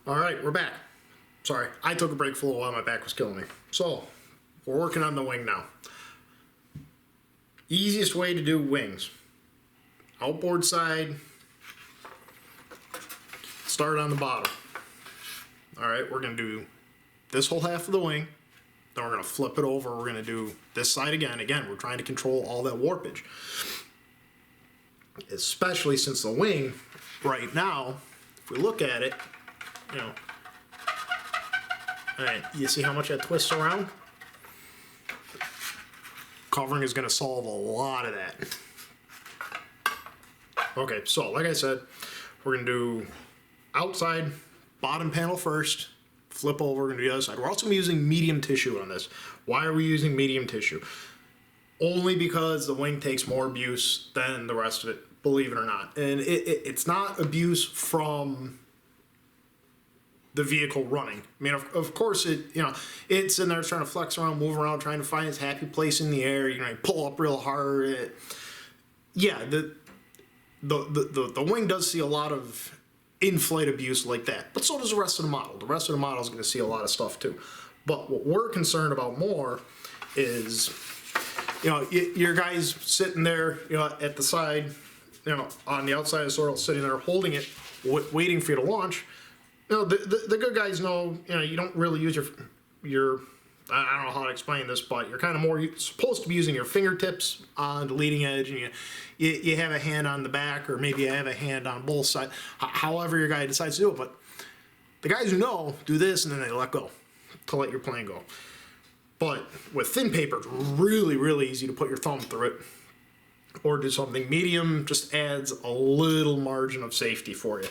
All right, we're back. Sorry, I took a break for a little while. My back was killing me. So, we're working on the wing now. Easiest way to do wings. Outboard side. Start on the bottom. All right, we're going to do this whole half of the wing. Then we're going to flip it over. We're going to do this side again. Again, we're trying to control all that warpage. Especially since the wing, right now, if we look at it, you know, all right, you see how much that twists around? Covering is going to solve a lot of that. Okay, so like I said, we're going to do outside bottom panel first, flip over, we're going to do the other side. We're also going to be using medium tissue on this. Why are we using medium tissue? Only because the wing takes more abuse than the rest of it, believe it or not. And it's not abuse from the vehicle running. I mean, of course, it's in there trying to flex around, move around, trying to find its happy place in the air. You know, pull up real hard. The wing does see a lot of in-flight abuse like that, but so does the rest of the model. The rest of the model is going to see a lot of stuff too. But what we're concerned about more is, you know, your guys sitting there, you know, at the side, you know, on the outside of the sorrel, sitting there holding it, waiting for you to launch. You know, the good guys know, you know, you don't really use your I don't know how to explain this, but you're kind of more supposed to be using your fingertips on the leading edge, and you have a hand on the back, or maybe you have a hand on both sides, however your guy decides to do it. But the guys who know do this, and then they let go to let your plane go. But with thin paper, it's really, really easy to put your thumb through it, or do something medium. Just adds a little margin of safety for you.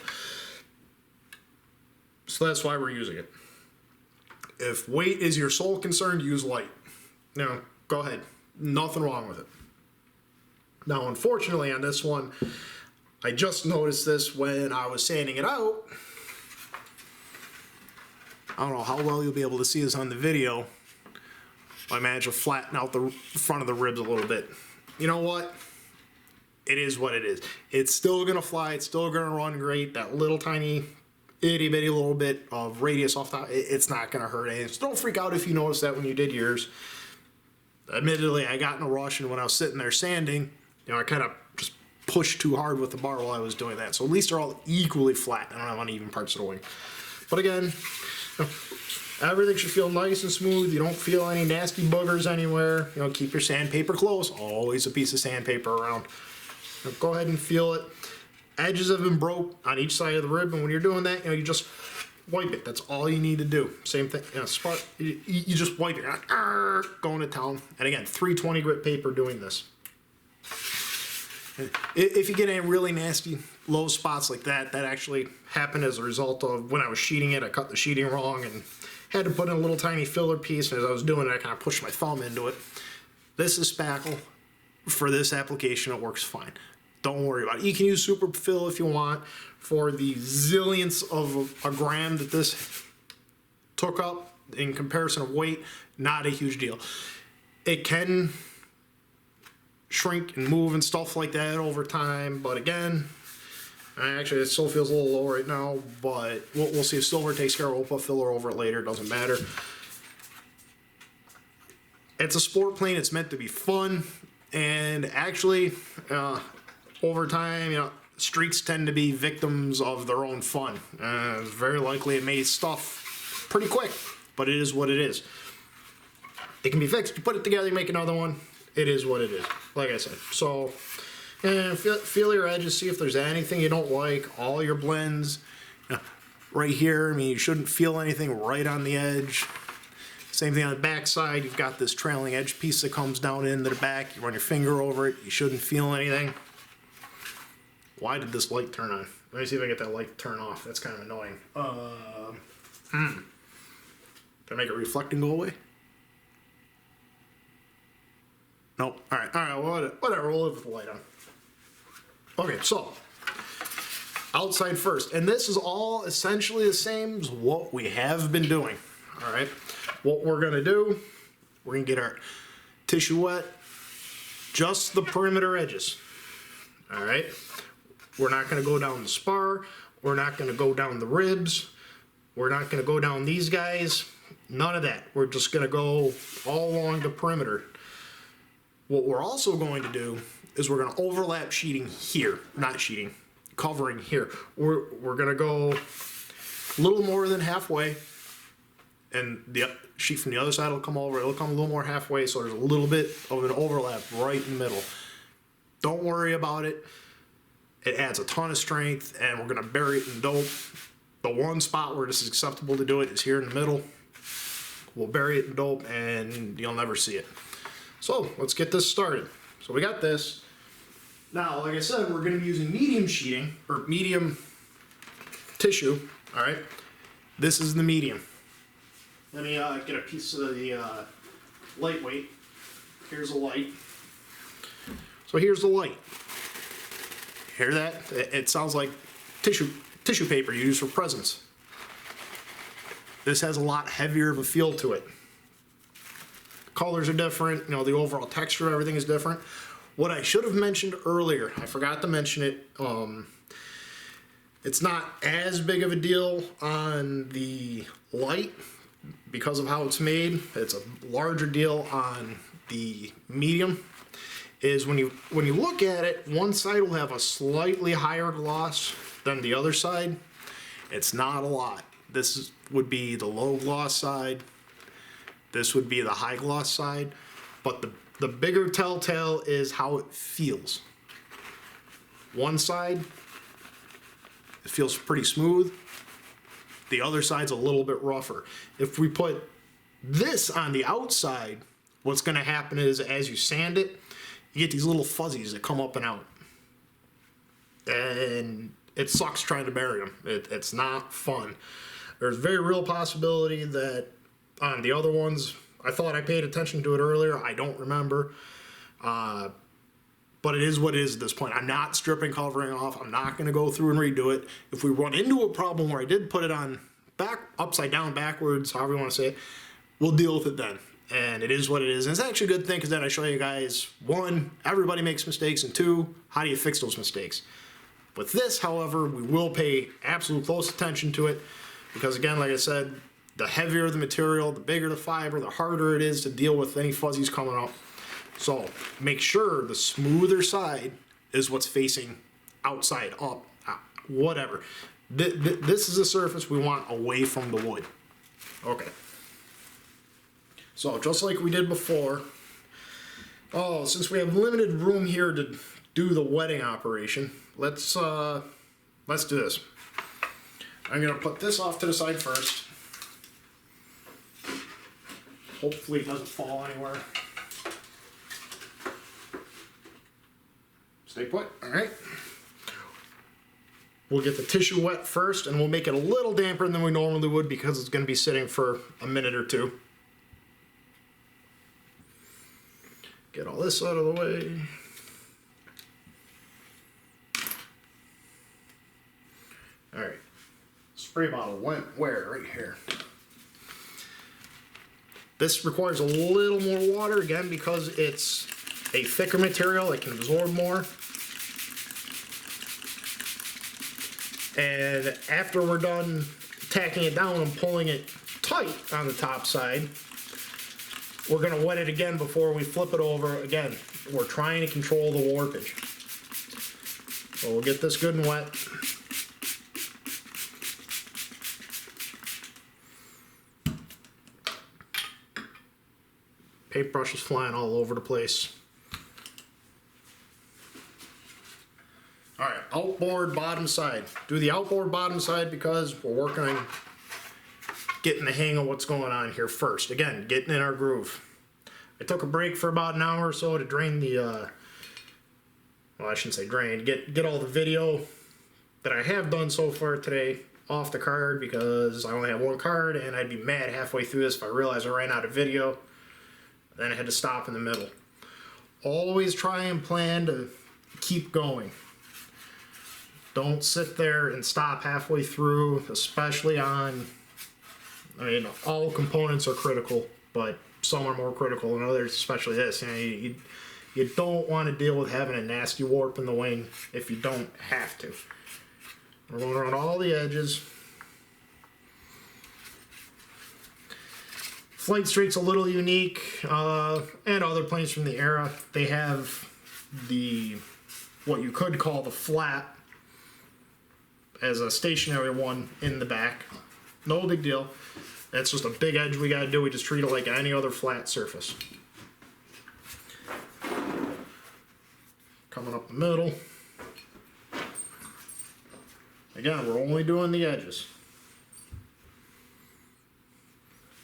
So that's why we're using it. If weight is your sole concern, use light. Now, go ahead. Nothing wrong with it. Now, unfortunately, on this one, I just noticed this when I was sanding it out. I don't know how well you'll be able to see this on the video. I managed to flatten out the front of the ribs a little bit. You know what? It is what it is. It's still going to fly. It's still going to run great. That little tiny itty bitty little bit of radius off top, it's not going to hurt anything. So don't freak out if you notice that when you did yours. Admittedly, I got in a rush, and when I was sitting there sanding, you know, I kind of just pushed too hard with the bar while I was doing that. So at least they're all equally flat. I don't have uneven parts of the wing. But again, you know, everything should feel nice and smooth. You don't feel any nasty boogers anywhere. You know, keep your sandpaper close. Always a piece of sandpaper around. You know, go ahead and feel it. Edges have been broke on each side of the rib, and when you're doing that, you know, you just wipe it. That's all you need to do. Same thing, you know, you just wipe it. Going to town. And again, 320 grit paper doing this. If you get any really nasty low spots like that, that actually happened as a result of when I was sheeting it. I cut the sheeting wrong and had to put in a little tiny filler piece, and as I was doing it, I kind of pushed my thumb into it. This is spackle. For this application, it works fine. Don't worry about it. You can use super fill if you want. For the zillionths of a gram that this took up in comparison of weight, not a huge deal. It can shrink and move and stuff like that over time, but again, actually it still feels a little low right now, but we'll see if silver takes care of it. We'll put filler over it later. It doesn't matter. It's a sport plane. It's meant to be fun, and actually, over time, you know, streaks tend to be victims of their own fun. It's very likely it may stuff pretty quick, but it is what it is. It can be fixed. You put it together, you make another one. It is what it is, like I said. So, and feel your edges, see if there's anything you don't like. All your blends, right here, I mean, you shouldn't feel anything right on the edge. Same thing on the back side. You've got this trailing edge piece that comes down into the back. You run your finger over it. You shouldn't feel anything. Why did this light turn on? Let me see if I get that light to turn off. That's kind of annoying. Did I make it reflect and go away? Nope. All right, whatever. We'll live with the light on. Okay, so outside first. And this is all essentially the same as what we have been doing. All right. What we're going to do, we're going to get our tissue wet, just the perimeter edges. All right. We're not going to go down the spar. We're not going to go down the ribs. We're not going to go down these guys. None of that. We're just going to go all along the perimeter. What we're also going to do is we're going to overlap sheeting here. Not sheeting, covering here. We're going to go a little more than halfway. And the sheet from the other side will come over. It'll come a little more halfway, so there's a little bit of an overlap right in the middle. Don't worry about it. It adds a ton of strength, and we're going to bury it in dope. The one spot where this is acceptable to do it is here in the middle. We'll bury it in dope, and you'll never see it. So let's get this started. So we got this. Now, like I said, we're going to be using medium sheeting, or medium tissue, all right? This is the medium. Let me get a piece of the lightweight. Here's a light. So here's the light. Hear that? It sounds like tissue paper you use for presents. This has a lot heavier of a feel to it. Colors are different, you know, the overall texture of everything is different. What I should have mentioned earlier, I forgot to mention it, it's not as big of a deal on the light because of how it's made. It's a larger deal on the medium. Is when you look at it, one side will have a slightly higher gloss than the other side. It's not a lot. This would be the low gloss side. This would be the high gloss side. But the bigger telltale is how it feels. One side, it feels pretty smooth. The other side's a little bit rougher. If we put this on the outside, what's going to happen is as you sand it, you get these little fuzzies that come up and out. And it sucks trying to bury them. It's not fun. There's a very real possibility that on the other ones, I thought I paid attention to it earlier. I don't remember. But it is what it is at this point. I'm not stripping covering off. I'm not going to go through and redo it. If we run into a problem where I did put it on upside down, backwards, however you want to say it, we'll deal with it then. And it is what it is. And it's actually a good thing because then I show you guys, one, everybody makes mistakes, and two, how do you fix those mistakes? With this, however, we will pay absolute close attention to it because, again, like I said, the heavier the material, the bigger the fiber, the harder it is to deal with any fuzzies coming up. So make sure the smoother side is what's facing outside, up, out, whatever. This is a surface we want away from the wood. Okay. So just like we did before, since we have limited room here to do the wetting operation, let's do this. I'm gonna put this off to the side first. Hopefully it doesn't fall anywhere. Stay put, all right. We'll get the tissue wet first, and we'll make it a little damper than we normally would because it's gonna be sitting for a minute or two. Get all this out of the way. All right, spray bottle went where? Right here. This requires a little more water, again, because it's a thicker material. It can absorb more. And after we're done tacking it down and pulling it tight on the top side, we're going to wet it again before we flip it over. Again, we're trying to control the warpage. So we'll get this good and wet. Paintbrush is flying all over the place. All right, outboard bottom side. Do the outboard bottom side because we're working on getting the hang of what's going on here first. Again, getting in our groove. I took a break for about an hour or so to drain the, well, I shouldn't say drain, get all the video that I have done so far today off the card because I only have one card and I'd be mad halfway through this if I realized I ran out of video. Then I had to stop in the middle. Always try and plan to keep going. Don't sit there and stop halfway through, especially on, I mean, all components are critical, but some are more critical than others, especially this. You know, you don't want to deal with having a nasty warp in the wing if you don't have to. We're going around all the edges. Flight Streak's a little unique, and other planes from the era. They have what you could call the flat as a stationary one in the back. No big deal. That's just a big edge we gotta do. We just treat it like any other flat surface. Coming up the middle. Again, we're only doing the edges.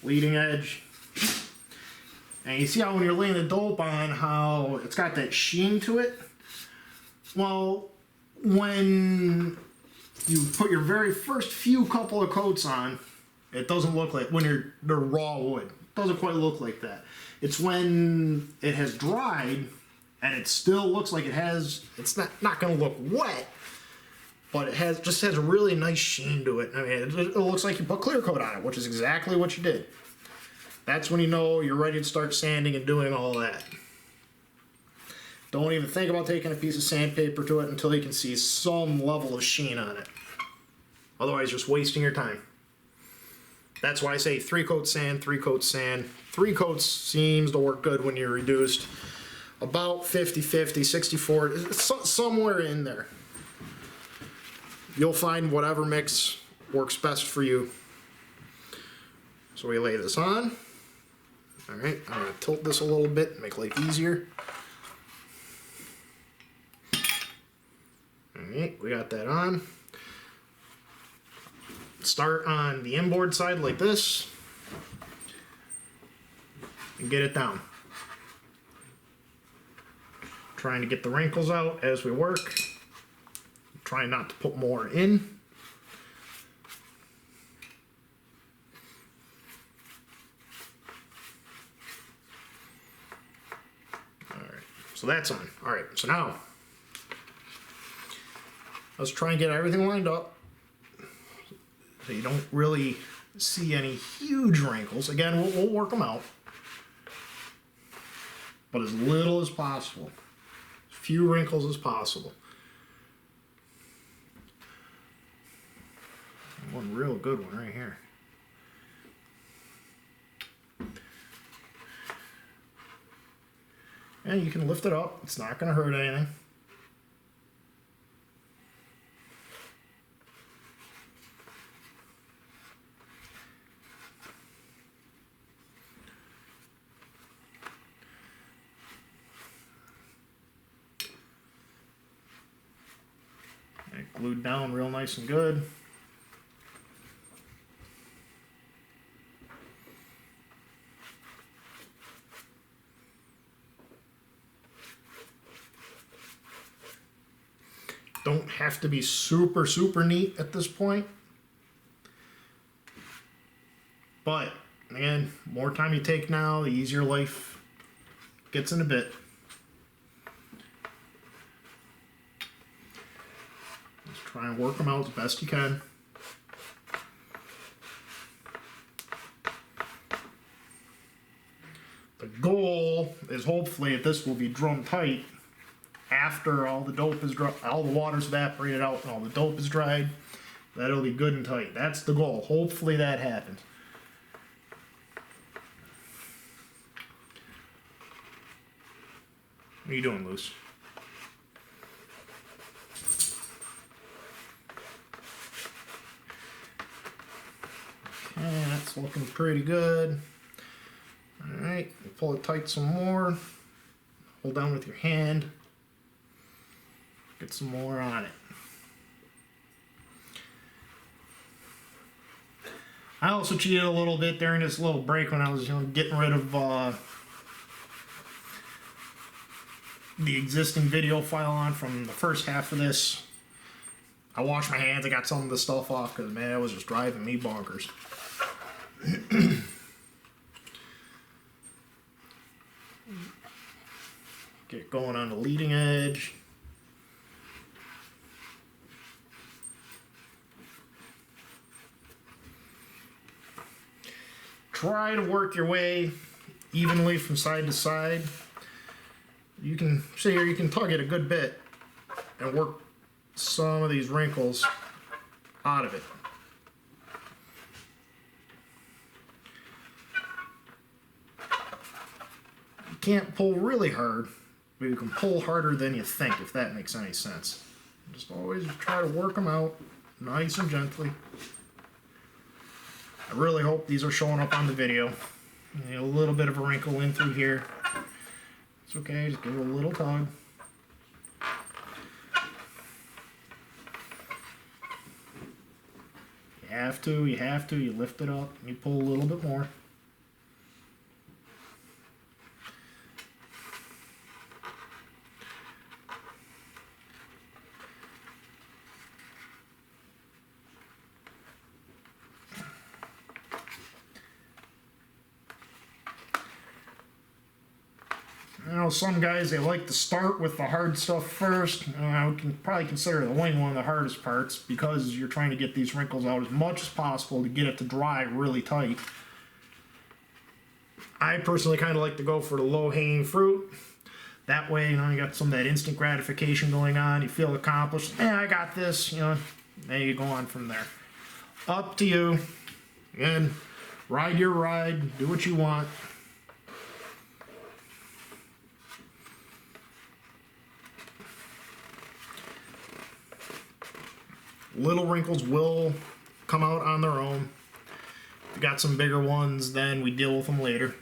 Leading edge. And you see how when you're laying the dope on, how it's got that sheen to it? Well, when you put your very first few couple of coats on, it doesn't look like, when they're raw wood, it doesn't quite look like that. It's when it has dried and it still looks like it's not going to look wet, but it just has a really nice sheen to it. I mean, it looks like you put clear coat on it, which is exactly what you did. That's when you know you're ready to start sanding and doing all that. Don't even think about taking a piece of sandpaper to it until you can see some level of sheen on it. Otherwise, just wasting your time. That's why I say 3-coat sand, 3-coat sand. 3 coats seems to work good when you're reduced. About 50-50, 60-40, somewhere in there. You'll find whatever mix works best for you. So we lay this on. All right, I'm going to tilt this a little bit, make life easier. All right, we got that on. Start on the inboard side like this and get it down. Trying to get the wrinkles out as we work. Trying not to put more in. Alright, so that's on. Alright, so now let's try and get everything lined up so you don't really see any huge wrinkles. Again, we'll work them out, but as little as possible. As few wrinkles as possible. One real good one right here. And you can lift it up. It's not going to hurt anything. And glued down real nice and good. Don't have to be super, super neat at this point. But, again, more time you take now, the easier life gets in a bit. Just try and work them out as best you can. The goal is hopefully that this will be drum tight after all the dope is dry, all the water's evaporated out and all the dope is dried, that it'll be good and tight. That's the goal. Hopefully that happens. What are you doing, Luce? Okay, that's looking pretty good. Alright, pull it tight some more. Hold down with your hand. Get some more on it. I also cheated a little bit during this little break when I was getting rid of the existing video file on from the first half of this. I washed my hands, I got some of the stuff off because, man, it was just driving me bonkers. Get going on the leading edge. Try to work your way evenly from side to side. You can see here, you can tug it a good bit and work some of these wrinkles out of it. can't pull really hard, but you can pull harder than you think, if that makes any sense. Just always try to work them out nice and gently. I really hope these are showing up on the video. A little bit of a wrinkle in through here. It's okay, just give it a little tug. You have to, you lift it up, and you pull a little bit more. You know, some guys, they like to start with the hard stuff first. I would probably consider the wing one of the hardest parts because you're trying to get these wrinkles out as much as possible to get it to dry really tight. I personally kind of like to go for the low-hanging fruit. That way, you got some of that instant gratification going on. You feel accomplished. I got this. Then you go on from there. Up to you. Again, ride your ride. Do what you want. Little wrinkles will come out on their own. If you got some bigger ones, then we deal with them later.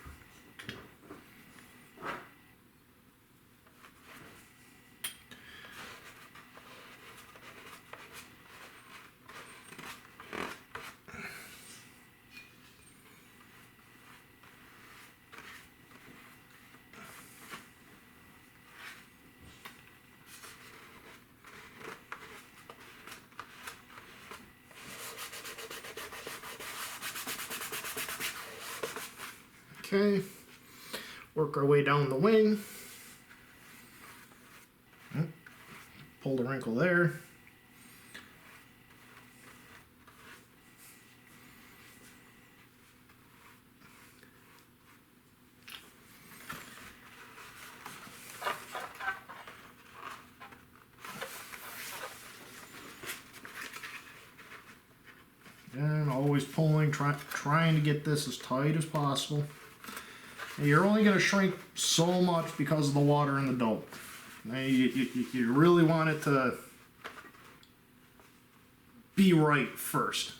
Okay, work our way down the wing. Pull the wrinkle there. And always pulling, trying to get this as tight as possible. You're only going to shrink so much because of the water in the dough. Now you really want it to be right first.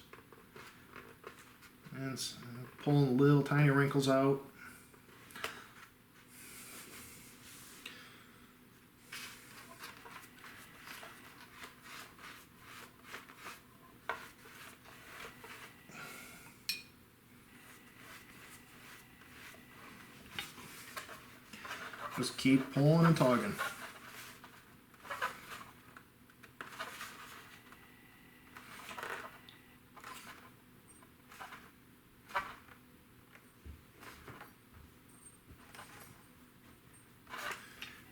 And pulling little tiny wrinkles out. Just keep pulling and tugging.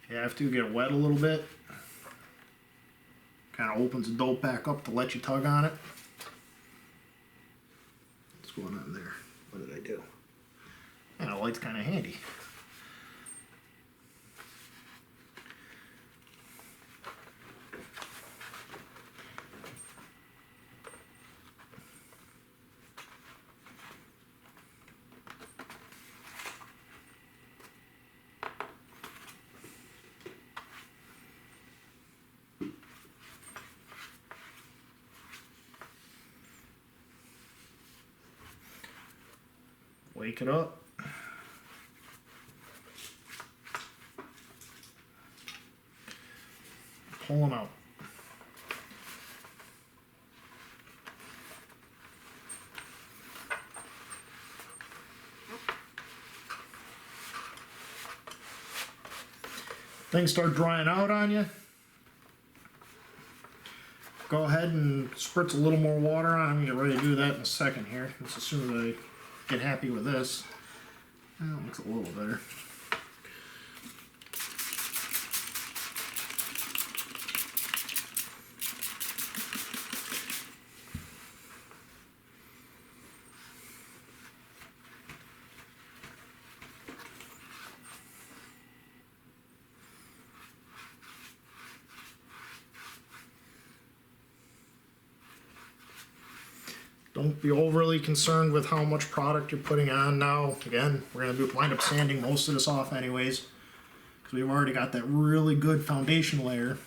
If you have to, get it wet a little bit. Kind of opens the dough back up to let you tug on it. What's going on there? What did I do? Yeah, the light's kind of handy. Wake it up. Pull them out. Things start drying out on you. Go ahead and spritz a little more water on. I'm going to get ready to do that in a second here. Just as soon as I get happy with this. That looks a little better. Don't be overly concerned with how much product you're putting on now. Again, we're going to wind up sanding most of this off anyways, because we've already got that really good foundation layer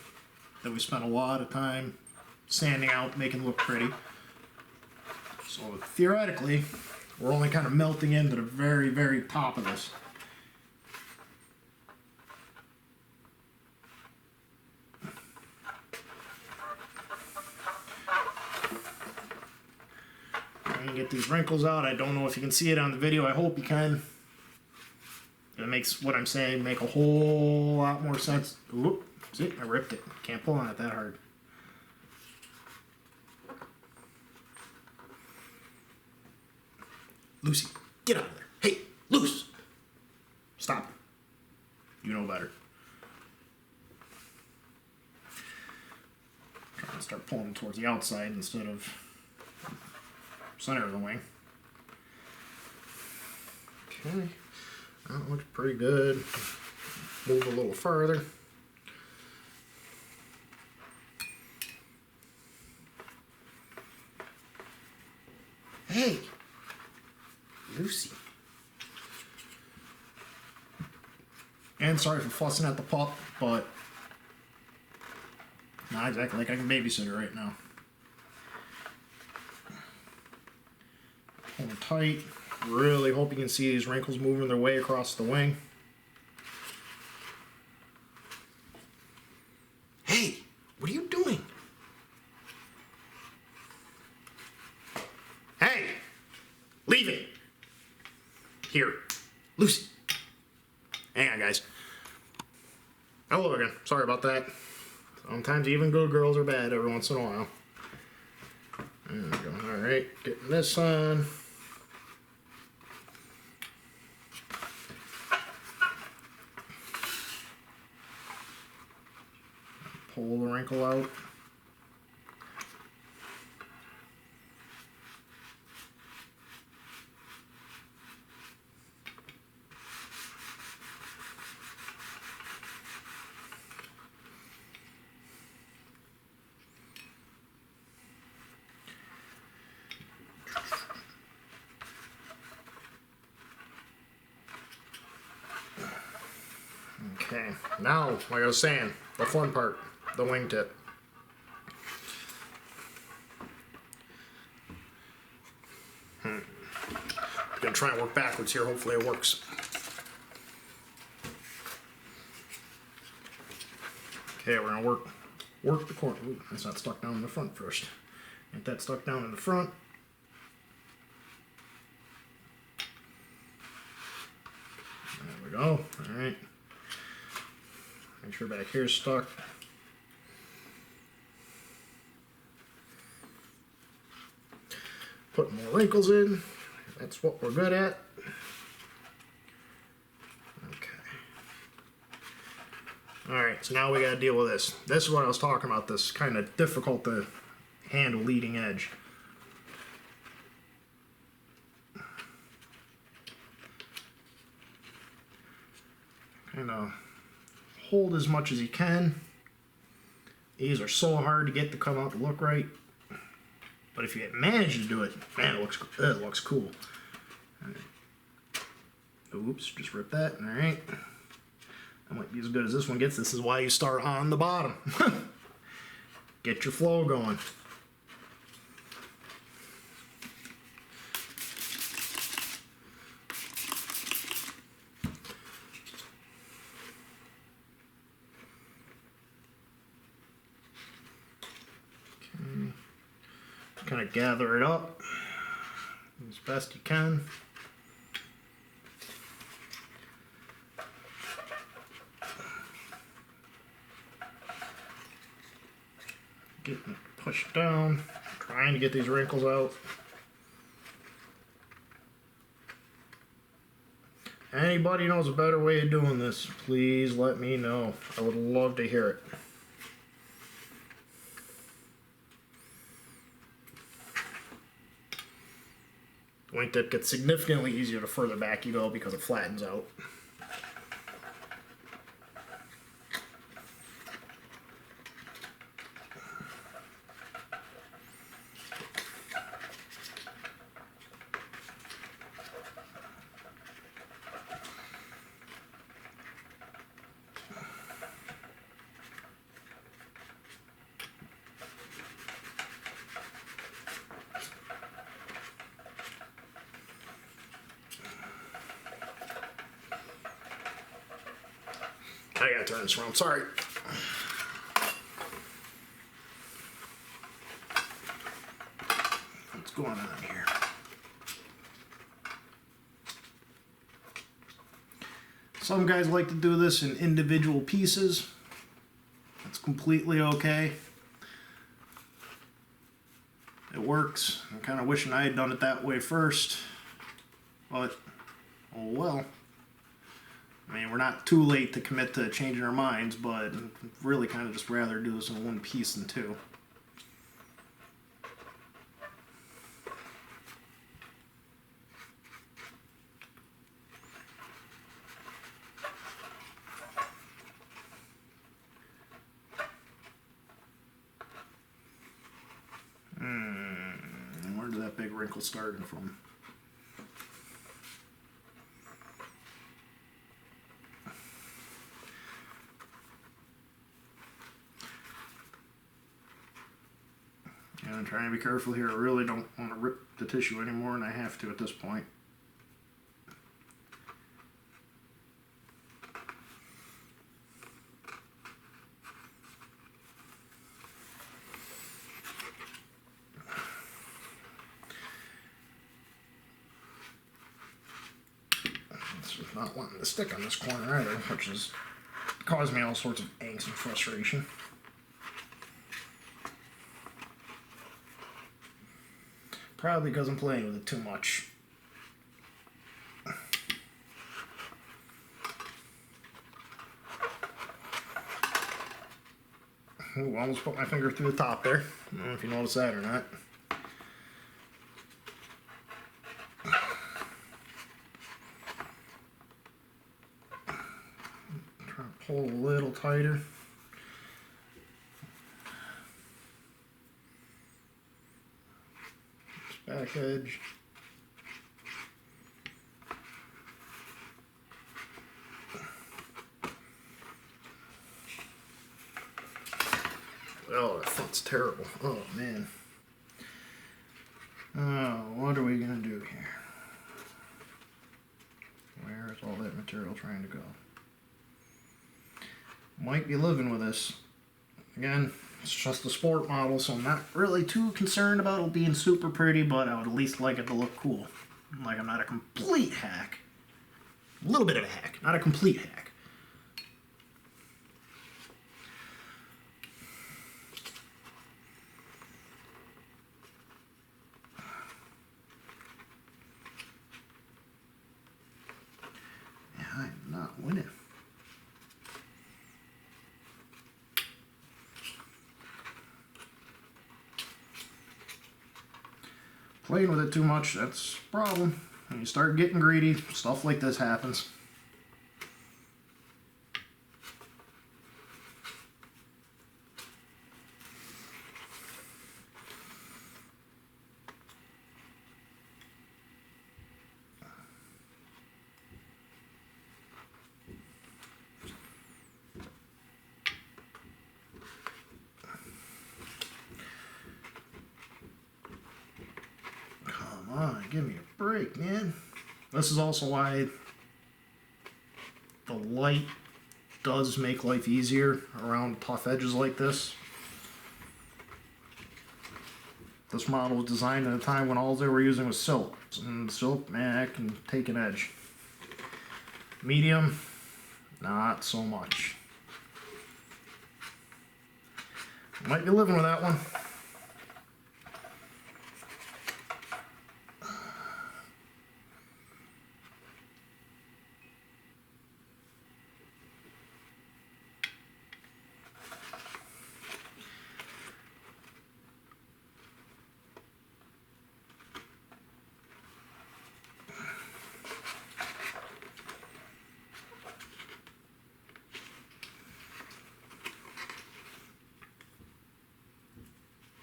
that we spent a lot of time sanding out, making look pretty. So theoretically, we're only kind of melting into the very, very top of this. Get these wrinkles out. I don't know if you can see it on the video. I hope you can. It makes what I'm saying make a whole lot more sense. Oop, see, I ripped it. Can't pull on it that hard. Lucy, get out of there. Hey, Luce! Stop. You know better. Trying to start pulling towards the outside instead of center of the wing. Okay, that looks pretty good. Move a little further. Hey, Lucy. And sorry for fussing at the pup, but not exactly like I can babysit her right now. Pull it tight. Really hope you can see these wrinkles moving their way across the wing. Hey, what are you doing? Hey, leave it. Here, Lucy. Hang on, guys. Hello again. Sorry about that. Sometimes even good girls are bad every once in a while. There we go. All right, getting this on. Pull the wrinkle out. Okay, now, like I was saying, the fun part, the wingtip. I'm gonna try and work backwards here, hopefully it works. Okay, we're gonna work the corner. Ooh, that's not stuck down in the front first. Get that stuck down in the front. There we go, alright. Make sure back here's stuck. Put more wrinkles in. That's what we're good at. Okay. Alright, so now we gotta deal with this. This is what I was talking about, this kind of difficult to handle leading edge. Kind of hold as much as you can. These are so hard to get to come out to look right. But if you manage to do it, man, it looks cool. Right. Oops, just rip that. All right. That might be as good as this one gets. This is why you start on the bottom. Get your flow going. Kind of gather it up as best you can. Getting it pushed down, trying to get these wrinkles out. Anybody knows a better way of doing this, please let me know. I would love to hear it. The wingtip gets significantly easier the further back you go because it flattens out. I gotta turn this around, sorry. What's going on here? Some guys like to do this in individual pieces. That's completely okay. It works. I'm kind of wishing I had done it that way first, but oh well. I mean, we're not too late to commit to changing our minds, but I'd really kind of just rather do this in one piece than two. Where did that big wrinkle starting from? And I'm trying to be careful here. I really don't want to rip the tissue any more than I have to at this point. It's not wanting to stick on this corner either, which has caused me all sorts of angst and frustration. Probably because I'm playing with it too much. Ooh, almost put my finger through the top there. I don't know if you noticed that or not. Try to pull a little tighter. Back edge. Oh, that font's terrible. Oh, man. Oh, what are we going to do here? Where is all that material trying to go? Might be living with this. Again, it's just a sport model, so I'm not really too concerned about it being super pretty, but I would at least like it to look cool. Like I'm not a complete hack. A little bit of a hack, not a complete hack. Yeah, I'm not winning. Playing with it too much, that's a problem. When you start getting greedy, stuff like this happens. Come on, give me a break, man. This is also why the light does make life easier around tough edges like this. This model was designed at a time when all they were using was silk. And silk, man, that can take an edge. Medium, not so much. Might be living with that one.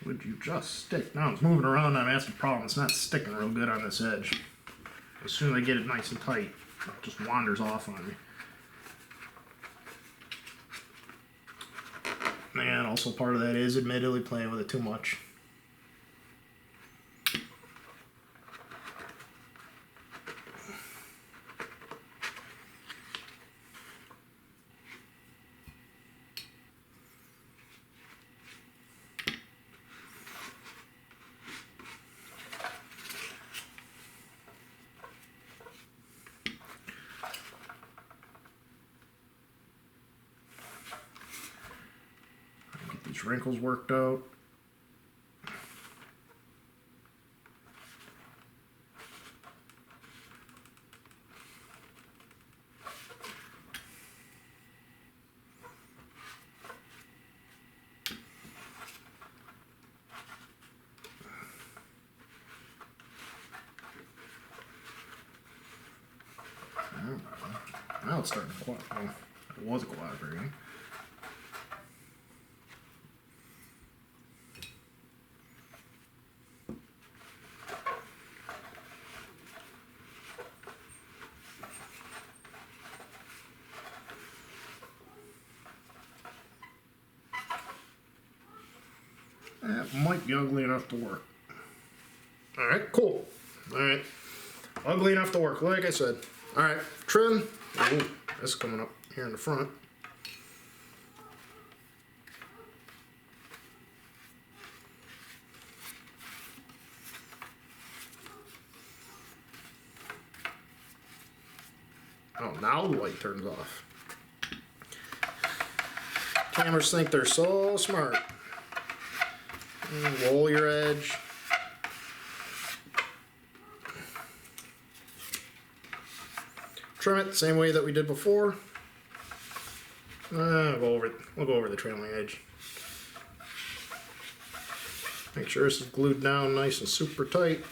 Would you just stick? Now it's moving around, and that's the problem. It's not sticking real good on this edge. As soon as I get it nice and tight, it just wanders off on me. And also part of that is admittedly playing with it too much. wrinkles worked out. Now it's starting to cooperate. Well, it was cooperating. That might be ugly enough to work. Alright, cool. Alright. Ugly enough to work, like I said. Alright, trim. Ooh, that's coming up here in the front. Oh, now the light turns off. Cameras think they're so smart. Roll your edge. Trim it the same way that we did before. We'll go over the trailing edge. Make sure this is glued down nice and super tight.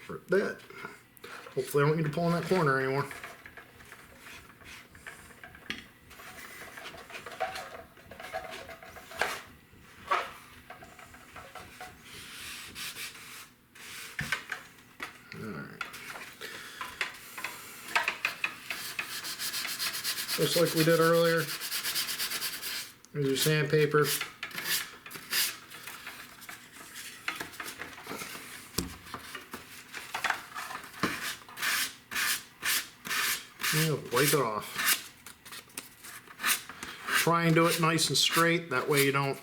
Rip that. Hopefully I don't need to pull in that corner anymore. Alright. Just like we did earlier. Here's your sandpaper. Wipe it off. Try and do it nice and straight, that way you don't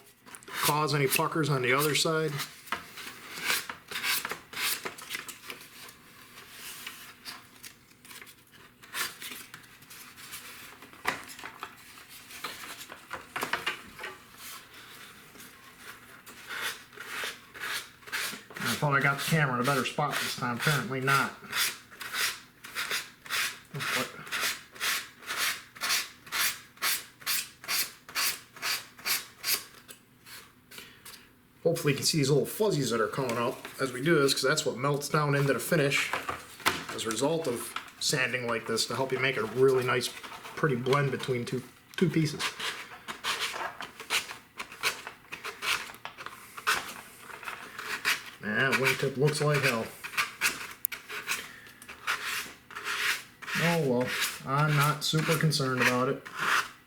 cause any puckers on the other side. I thought I got the camera in a better spot this time, apparently not. What? Hopefully you can see these little fuzzies that are coming up as we do this, because that's what melts down into the finish as a result of sanding like this, to help you make a really nice, pretty blend between two pieces. That wingtip looks like hell. Oh well, I'm not super concerned about it.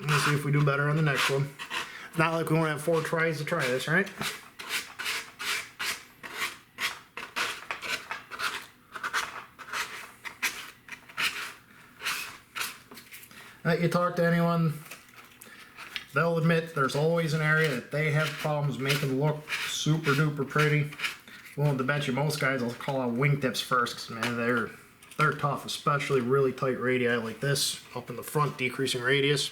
We'll see if we do better on the next one. Not like we want to have 4 tries to try this, right? You talk to anyone, they'll admit there's always an area that they have problems making look super duper pretty. Willing to bet you most guys will call out wingtips first, because man, they're tough, especially really tight radii like this, up in the front, decreasing radius.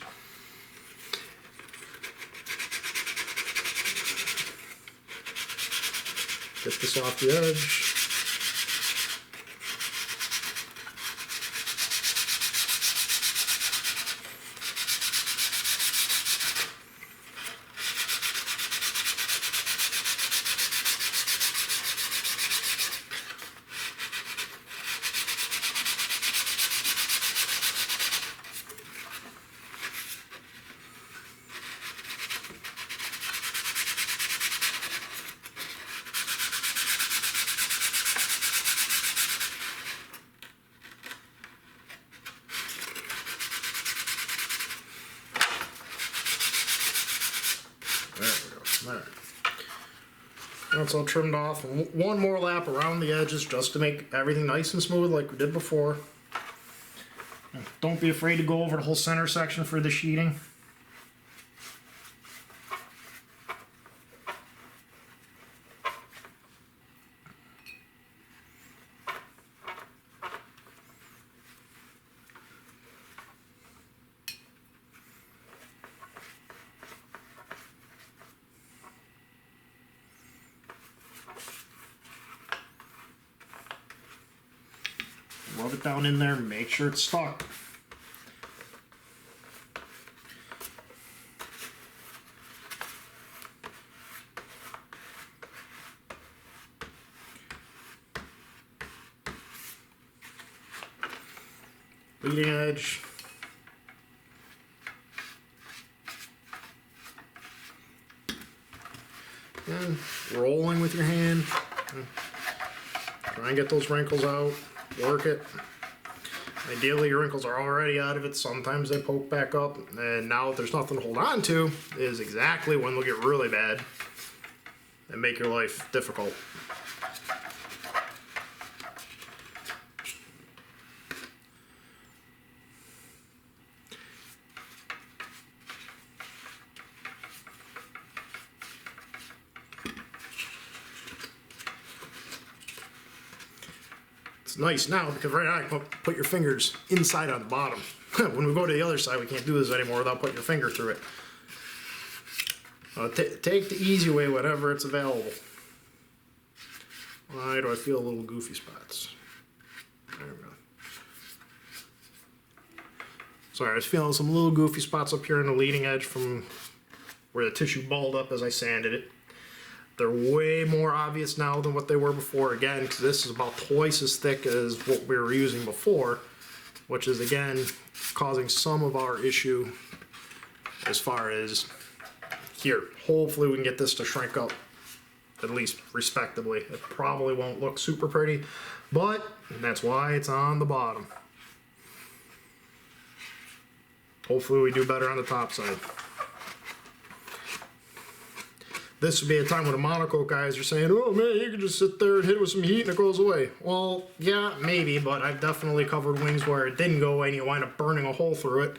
Get this off the edge. There. That's all trimmed off. And one more lap around the edges just to make everything nice and smooth like we did before. Don't be afraid to go over the whole center section for the sheeting. Rub it down in there, make sure it's stuck. Leading edge. And rolling with your hand. Try and get those wrinkles out. Work it. Ideally, your wrinkles are already out of it. Sometimes they poke back up. And now if there's nothing to hold on to, is exactly when they'll get really bad and make your life difficult. It's nice now because right now I can put your fingers inside on the bottom. When we go to the other side, we can't do this anymore without putting your finger through it. Take the easy way whenever it's available. Why do I feel little goofy spots? There we go. Sorry, I was feeling some little goofy spots up here on the leading edge from where the tissue balled up as I sanded it. They're way more obvious now than what they were before, again, because this is about twice as thick as what we were using before, which is, again, causing some of our issue as far as here. Hopefully we can get this to shrink up, at least respectably. It probably won't look super pretty, but that's why it's on the bottom. Hopefully we do better on the top side. This would be a time when the monocoque guys are saying, oh man, you can just sit there and hit it with some heat and it goes away. Well, yeah, maybe, but I've definitely covered wings where it didn't go away and you wind up burning a hole through it.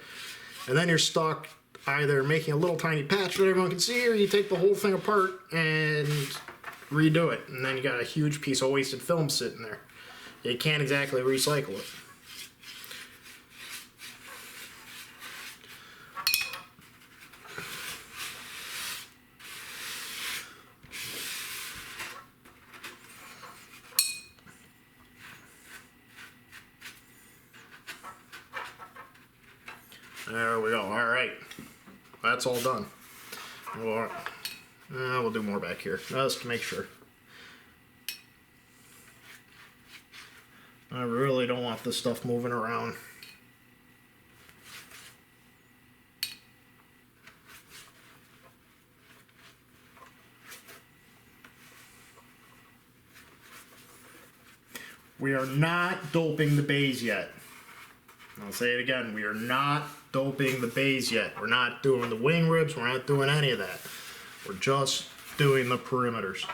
And then you're stuck either making a little tiny patch that everyone can see, or you take the whole thing apart and redo it. And then you got a huge piece of wasted film sitting there. You can't exactly recycle it. There we go. All right, that's all done. We'll do more back here just to make sure. I really don't want this stuff moving around. We are not doping the bays yet. I'll say it again, we are not doping the bays yet. We're not doing the wing ribs, we're not doing any of that. We're just doing the perimeters.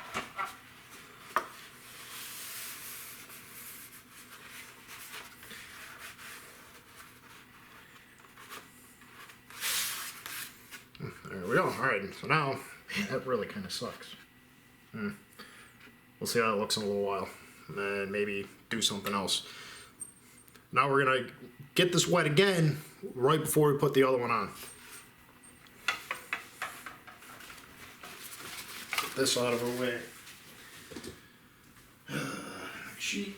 There we go. Alright, so now, that really kind of sucks. We'll see how it looks in a little while. And maybe do something else. Now we're going to get this wet again right before we put the other one on. Get this out of our way. Sheet.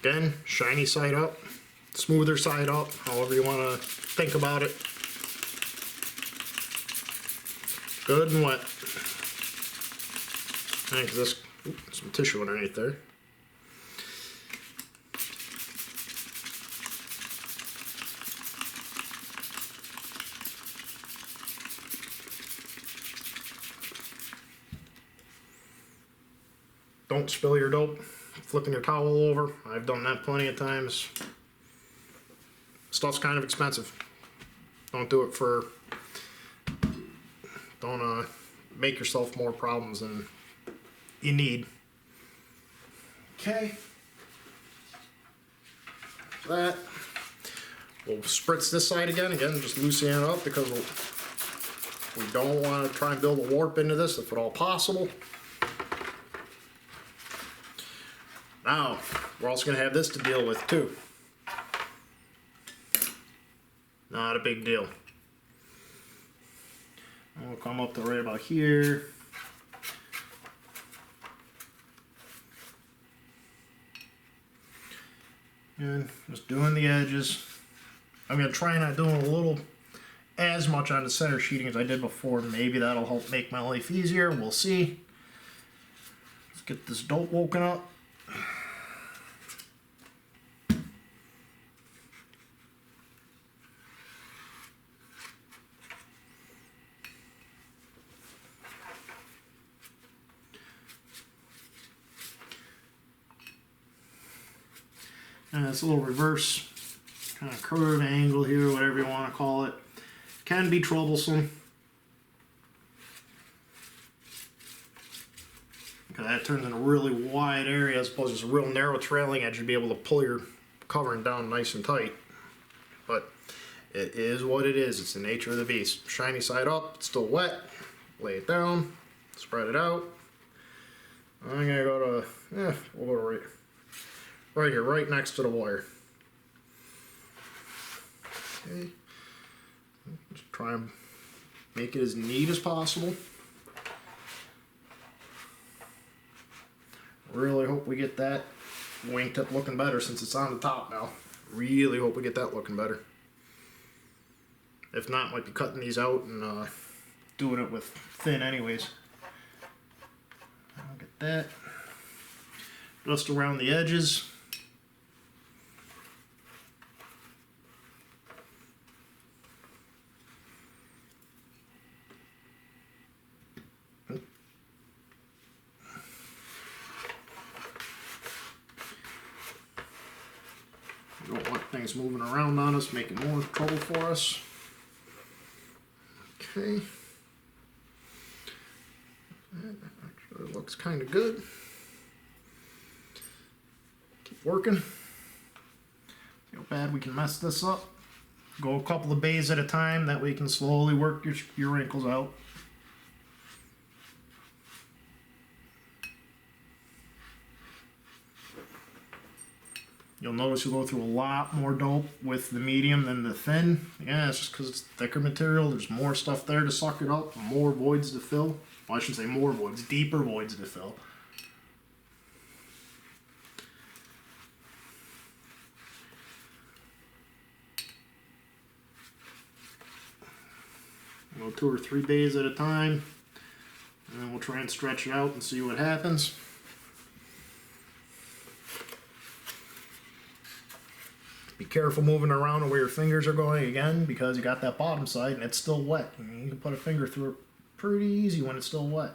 Again, shiny side up, smoother side up, however you want to think about it. Good and wet. I think this, some tissue underneath there. Don't spill your dope flipping your towel over. I've done that plenty of times. Stuff's kind of expensive. Don't do it for, don't make yourself more problems than you need. Okay. That. We'll spritz this side again, just loosen it up because we don't want to try and build a warp into this if at all possible. Now, we're also going to have this to deal with too. Not a big deal. And we'll come up to right about here. And just doing the edges. I'm going to try not doing a little as much on the center sheeting as I did before. Maybe that'll help make my life easier. We'll see. Let's get this dope woken up. And it's a little reverse kind of curve angle here, whatever you want to call it. Can be troublesome. Because that turns in a really wide area as opposed to just a real narrow trailing edge. You'd be able to pull your covering down nice and tight. But it is what it is. It's the nature of the beast. Shiny side up, it's still wet. Lay it down, spread it out. I'm going to go to, we'll go to right here, right next to the wire. Okay. Just try and make it as neat as possible. Really hope we get that wingtip looking better since it's on the top now. Really hope we get that looking better. If not, might be cutting these out and doing it with thin anyways. I'll get that. Just around the edges. We don't want things moving around on us, making more trouble for us. Okay. That actually looks kind of good. Keep working. See how bad we can mess this up. Go a couple of bays at a time, that way you can slowly work your wrinkles out. You'll notice you'll go through a lot more dope with the medium than the thin. Yeah, it's just because it's thicker material. There's more stuff there to suck it up, more voids to fill. Well, I shouldn't say more voids, deeper voids to fill. Go 2 or 3 days at a time, and then we'll try and stretch it out and see what happens. Be careful moving around where your fingers are going again, because you got that bottom side and it's still wet. I mean, you can put a finger through it pretty easy when it's still wet.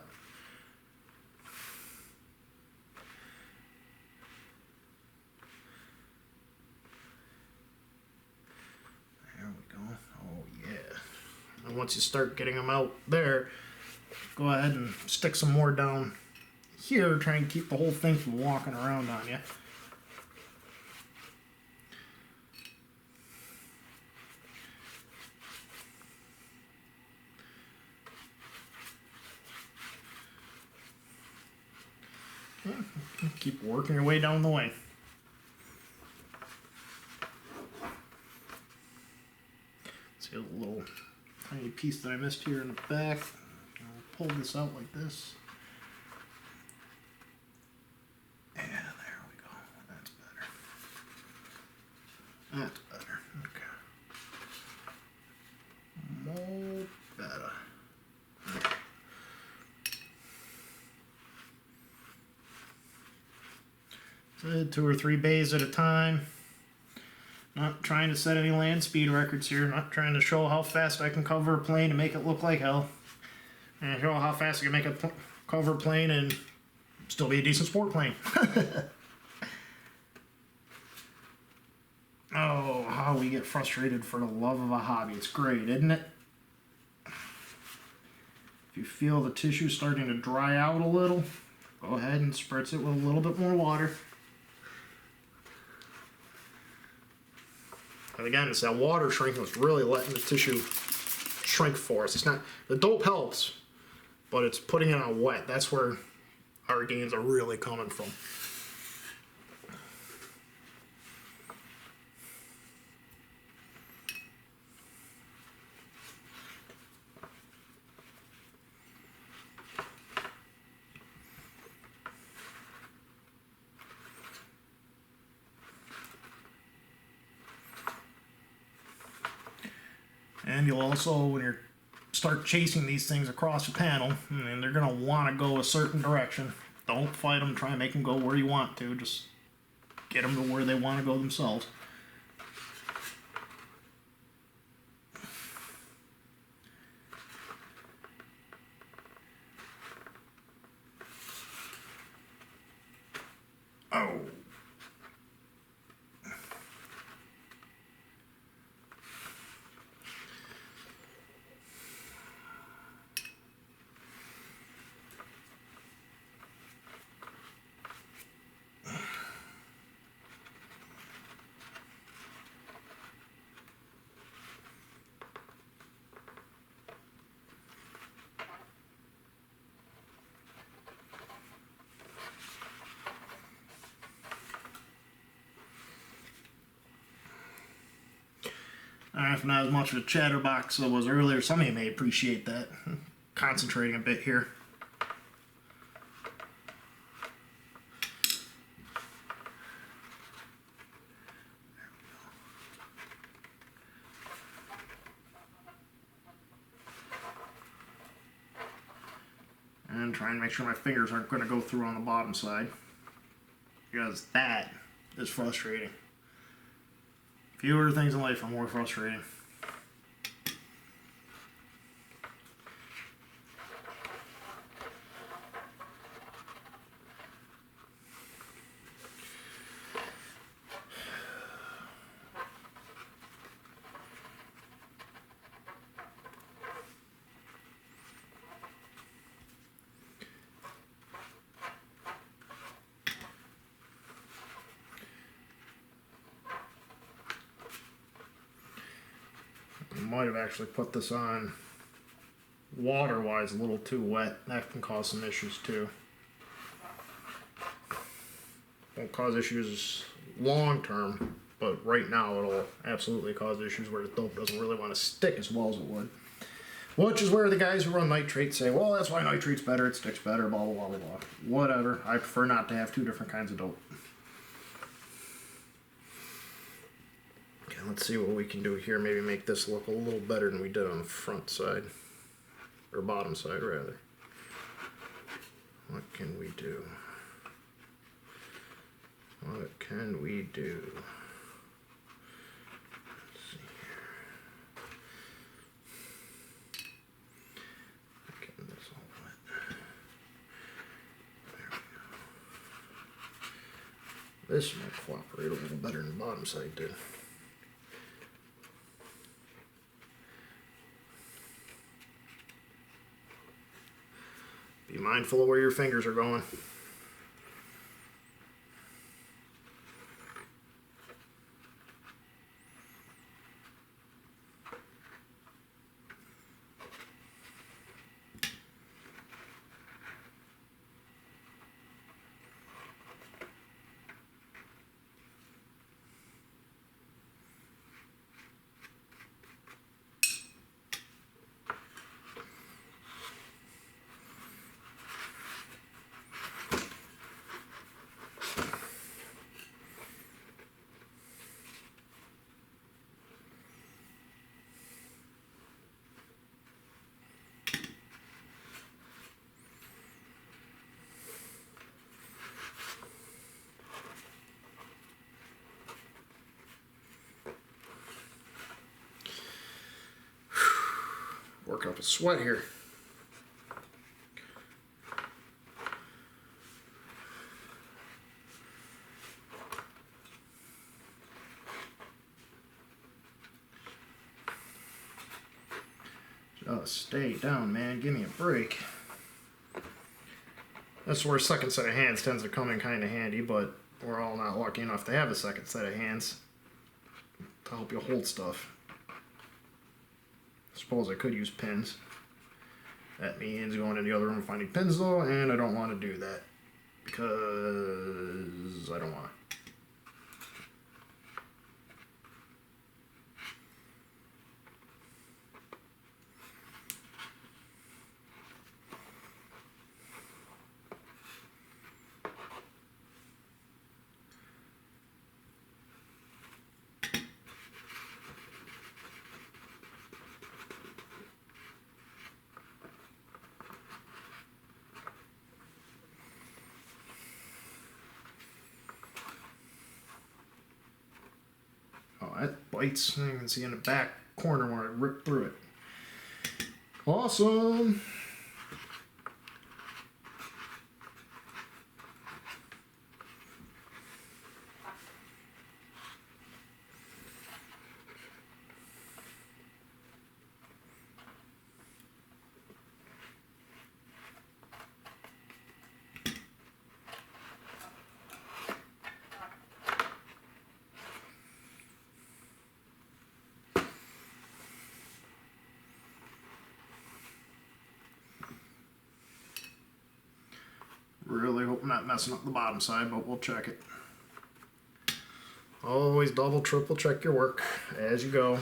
There we go. Oh yeah. And once you start getting them out there, go ahead and stick some more down here, try and keep the whole thing from walking around on you. Keep working your way down the way. See a little tiny piece that I missed here in the back. I'll pull this out like this. And there we go. That's better. That's better. Okay. More better. 2 or 3 bays at a time. Not trying to set any land speed records here. Not trying to show how fast I can cover a plane and make it look like hell. And show how fast I can make a cover a plane and still be a decent sport plane. Oh, how how we get frustrated for the love of a hobby. It's great, isn't it? If you feel the tissue starting to dry out a little, go ahead and spritz it with a little bit more water. And again, it's that water shrinking that's really letting the tissue shrink for us. It's not, the dope helps, but it's putting it on wet. That's where our gains are really coming from. And you'll also, when you start chasing these things across the panel, and they're going to want to go a certain direction, don't fight them, try and make them go where you want to, just get them to where they want to go themselves. Oh. If not as much of a chatterbox as I was earlier, some of you may appreciate that. Concentrating a bit here. And try and make sure my fingers aren't going to go through on the bottom side, because that is frustrating. Fewer things in life are more frustrating. Might have actually put this on water-wise a little too wet. That can cause some issues too. Won't cause issues long term, but right now it'll absolutely cause issues where the dope doesn't really want to stick as well as it would. Which is where the guys who run nitrate say, well, that's why nitrate's better, it sticks better, blah, blah, blah, blah, blah. Whatever. I prefer not to have two different kinds of dope. Let's see what we can do here. Maybe make this look a little better than we did on the front side. Or bottom side, rather. What can we do? What can we do? Let's see here. Getting this all wet. There we go. This might cooperate a little better than the bottom side did. Be mindful of where your fingers are going. Work up a sweat here. Oh, stay down, man. Give me a break. That's where a second set of hands tends to come in kind of handy, but we're all not lucky enough to have a second set of hands to help you hold stuff. I suppose I could use pins. That means going in the other room and finding pins though, and I don't want to do that because I don't want to. Oh, that bites. You can see in the back corner where I ripped through it. Awesome! Really hope I'm not messing up the bottom side, but we'll check it. Always double, triple check your work as you go.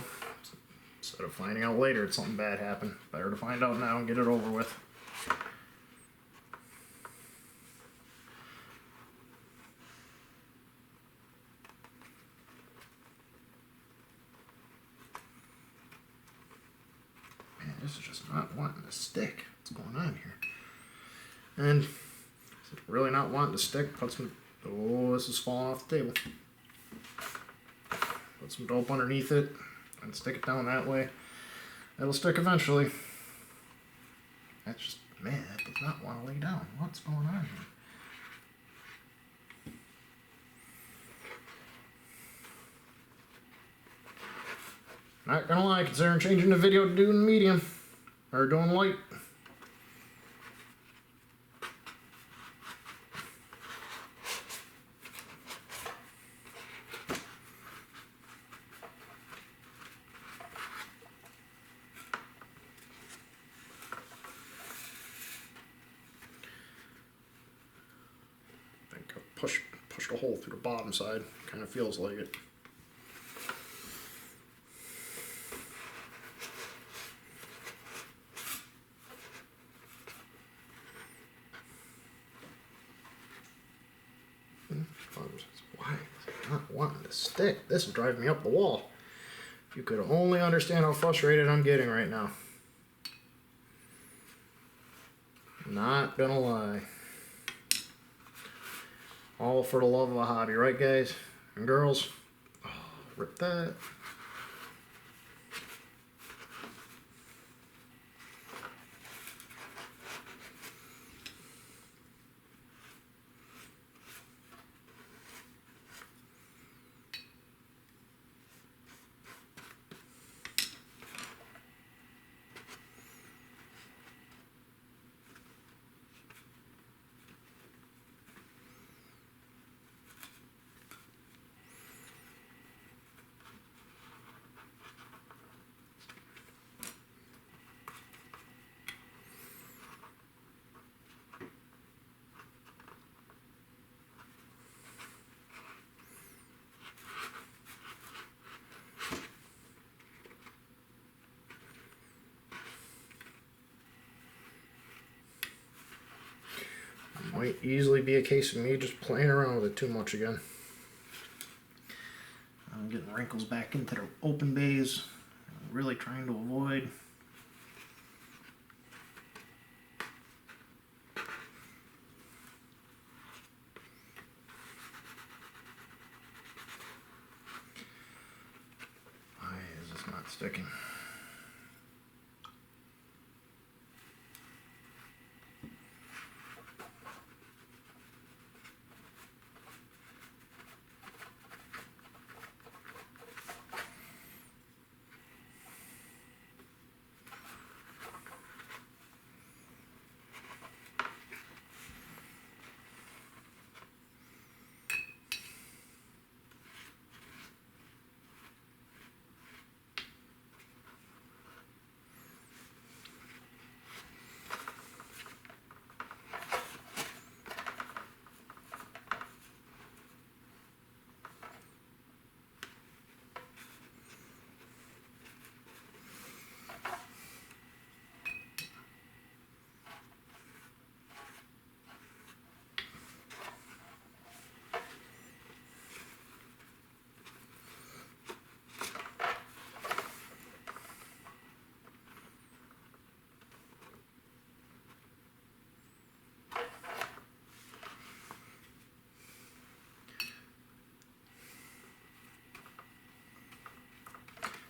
Instead of finding out later that something bad happened. Better to find out now and get it over with. Man, this is just not wanting to stick. What's going on here? And really not wanting to stick, put some, oh, this is falling off the table. Put some dope underneath it and stick it down that way. It'll stick eventually. That's just, man, that does not want to lay down. What's going on here? Not gonna lie, considering changing the video to doing medium, or doing light. Pushed a hole through the bottom side. Kind of feels like it. Why is it not wanting to stick? This is driving me up the wall. If you could only understand how frustrated I'm getting right now. Not gonna lie. All for the love of a hobby, right guys and girls? Oh, rip that. Might easily be a case of me just playing around with it too much again. I'm getting wrinkles back into the open bays. I'm really trying to avoid. Why is this not sticking?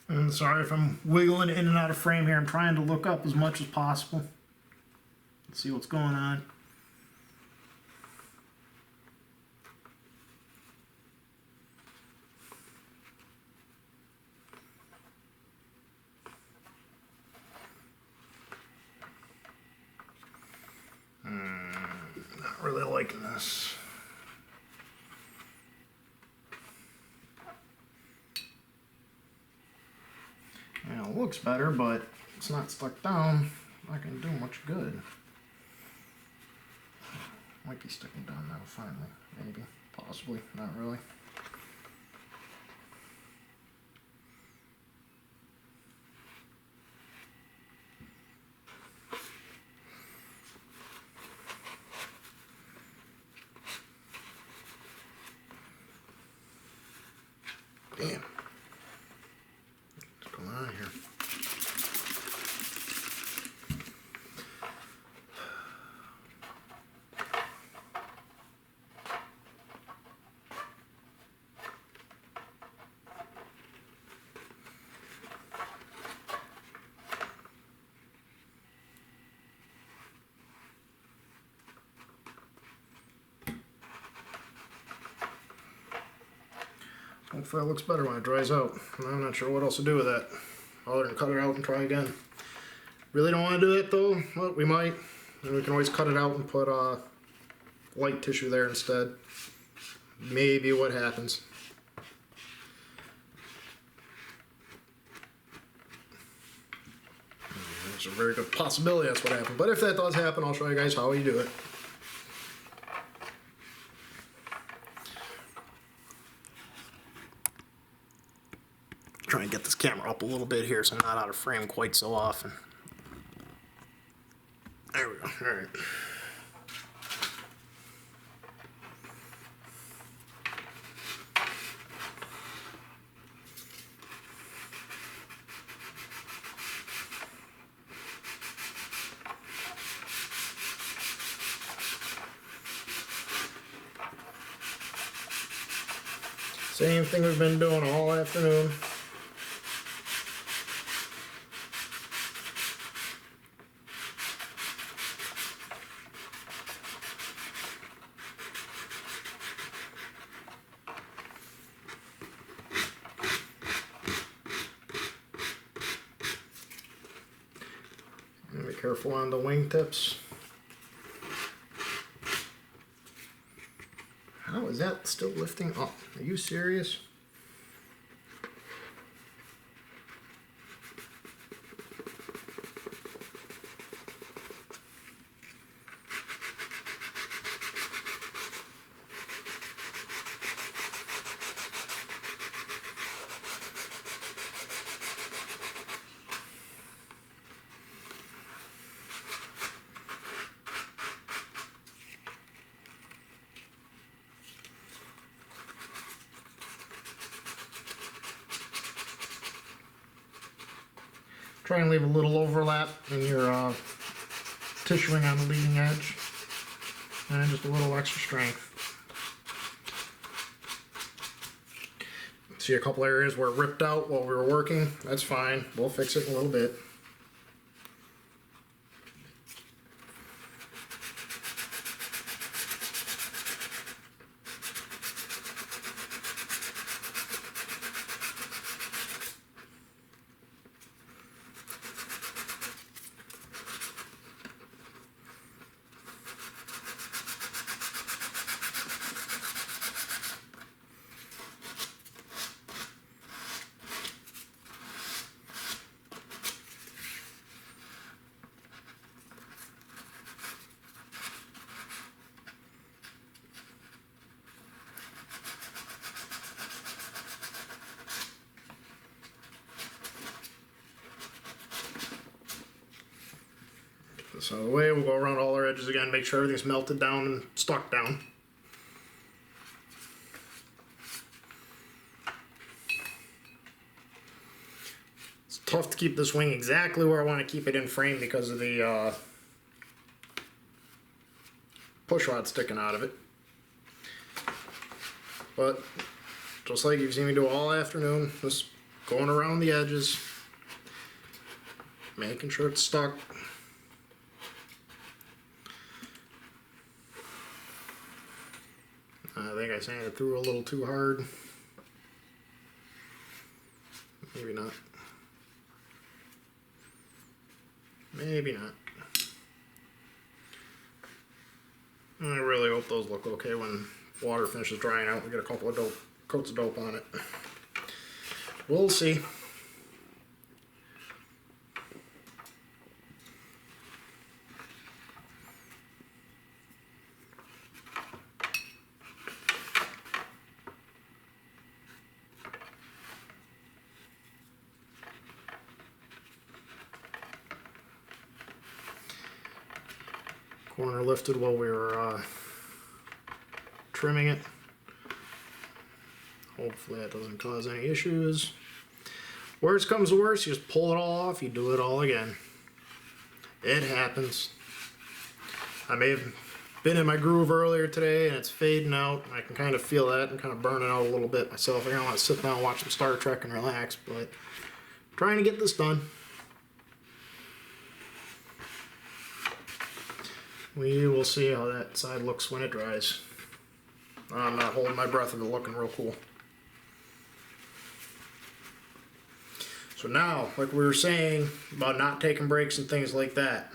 And sorry if I'm wiggling in and out of frame here. I'm trying to look up as much as possible. See what's going on. Not really liking this. Yeah, it looks better, but it's not stuck down. Not gonna do much good. Might be sticking down now finally. Maybe. Possibly. Not really. Damn. What's going on here? Hopefully it looks better when it dries out. I'm not sure what else to do with that. Other than cut it out and try again. Really don't want to do that though. Well, we might. And we can always cut it out and put light tissue there instead. Maybe what happens. There's a very good possibility that's what happened. But if that does happen, I'll show you guys how you do it. Try and get this camera up a little bit here so I'm not out of frame quite so often. There we go. All right. Same thing we've been doing all afternoon. Be careful on the wingtips. How is that still lifting up? Are you serious? Try and leave a little overlap in your tissuing on the leading edge, and just a little extra strength. See a couple areas where it ripped out while we were working. That's fine. We'll fix it in a little bit. This out of the way, we'll go around all our edges again, make sure everything's melted down and stuck down. It's tough to keep this wing exactly where I want to keep it in frame because of the push rod sticking out of it. But just like you've seen me do all afternoon, this going around the edges, making sure it's stuck. I think I sanded through a little too hard. Maybe not. Maybe not. I really hope those look okay when water finishes drying out. We get a couple of coats of dope on it. We'll see. Corner lifted while we were trimming it. Hopefully that doesn't cause any issues. Worst comes to worst, you just pull it all off, you do it all again. It happens. I may have been in my groove earlier today and it's fading out. I can kind of feel that and kind of burning out a little bit myself. I don't want to sit down and watch some Star Trek and relax, but trying to get this done. We will see how that side looks when it dries. I'm not holding my breath of it looking real cool. So now, like we were saying about not taking breaks and things like that.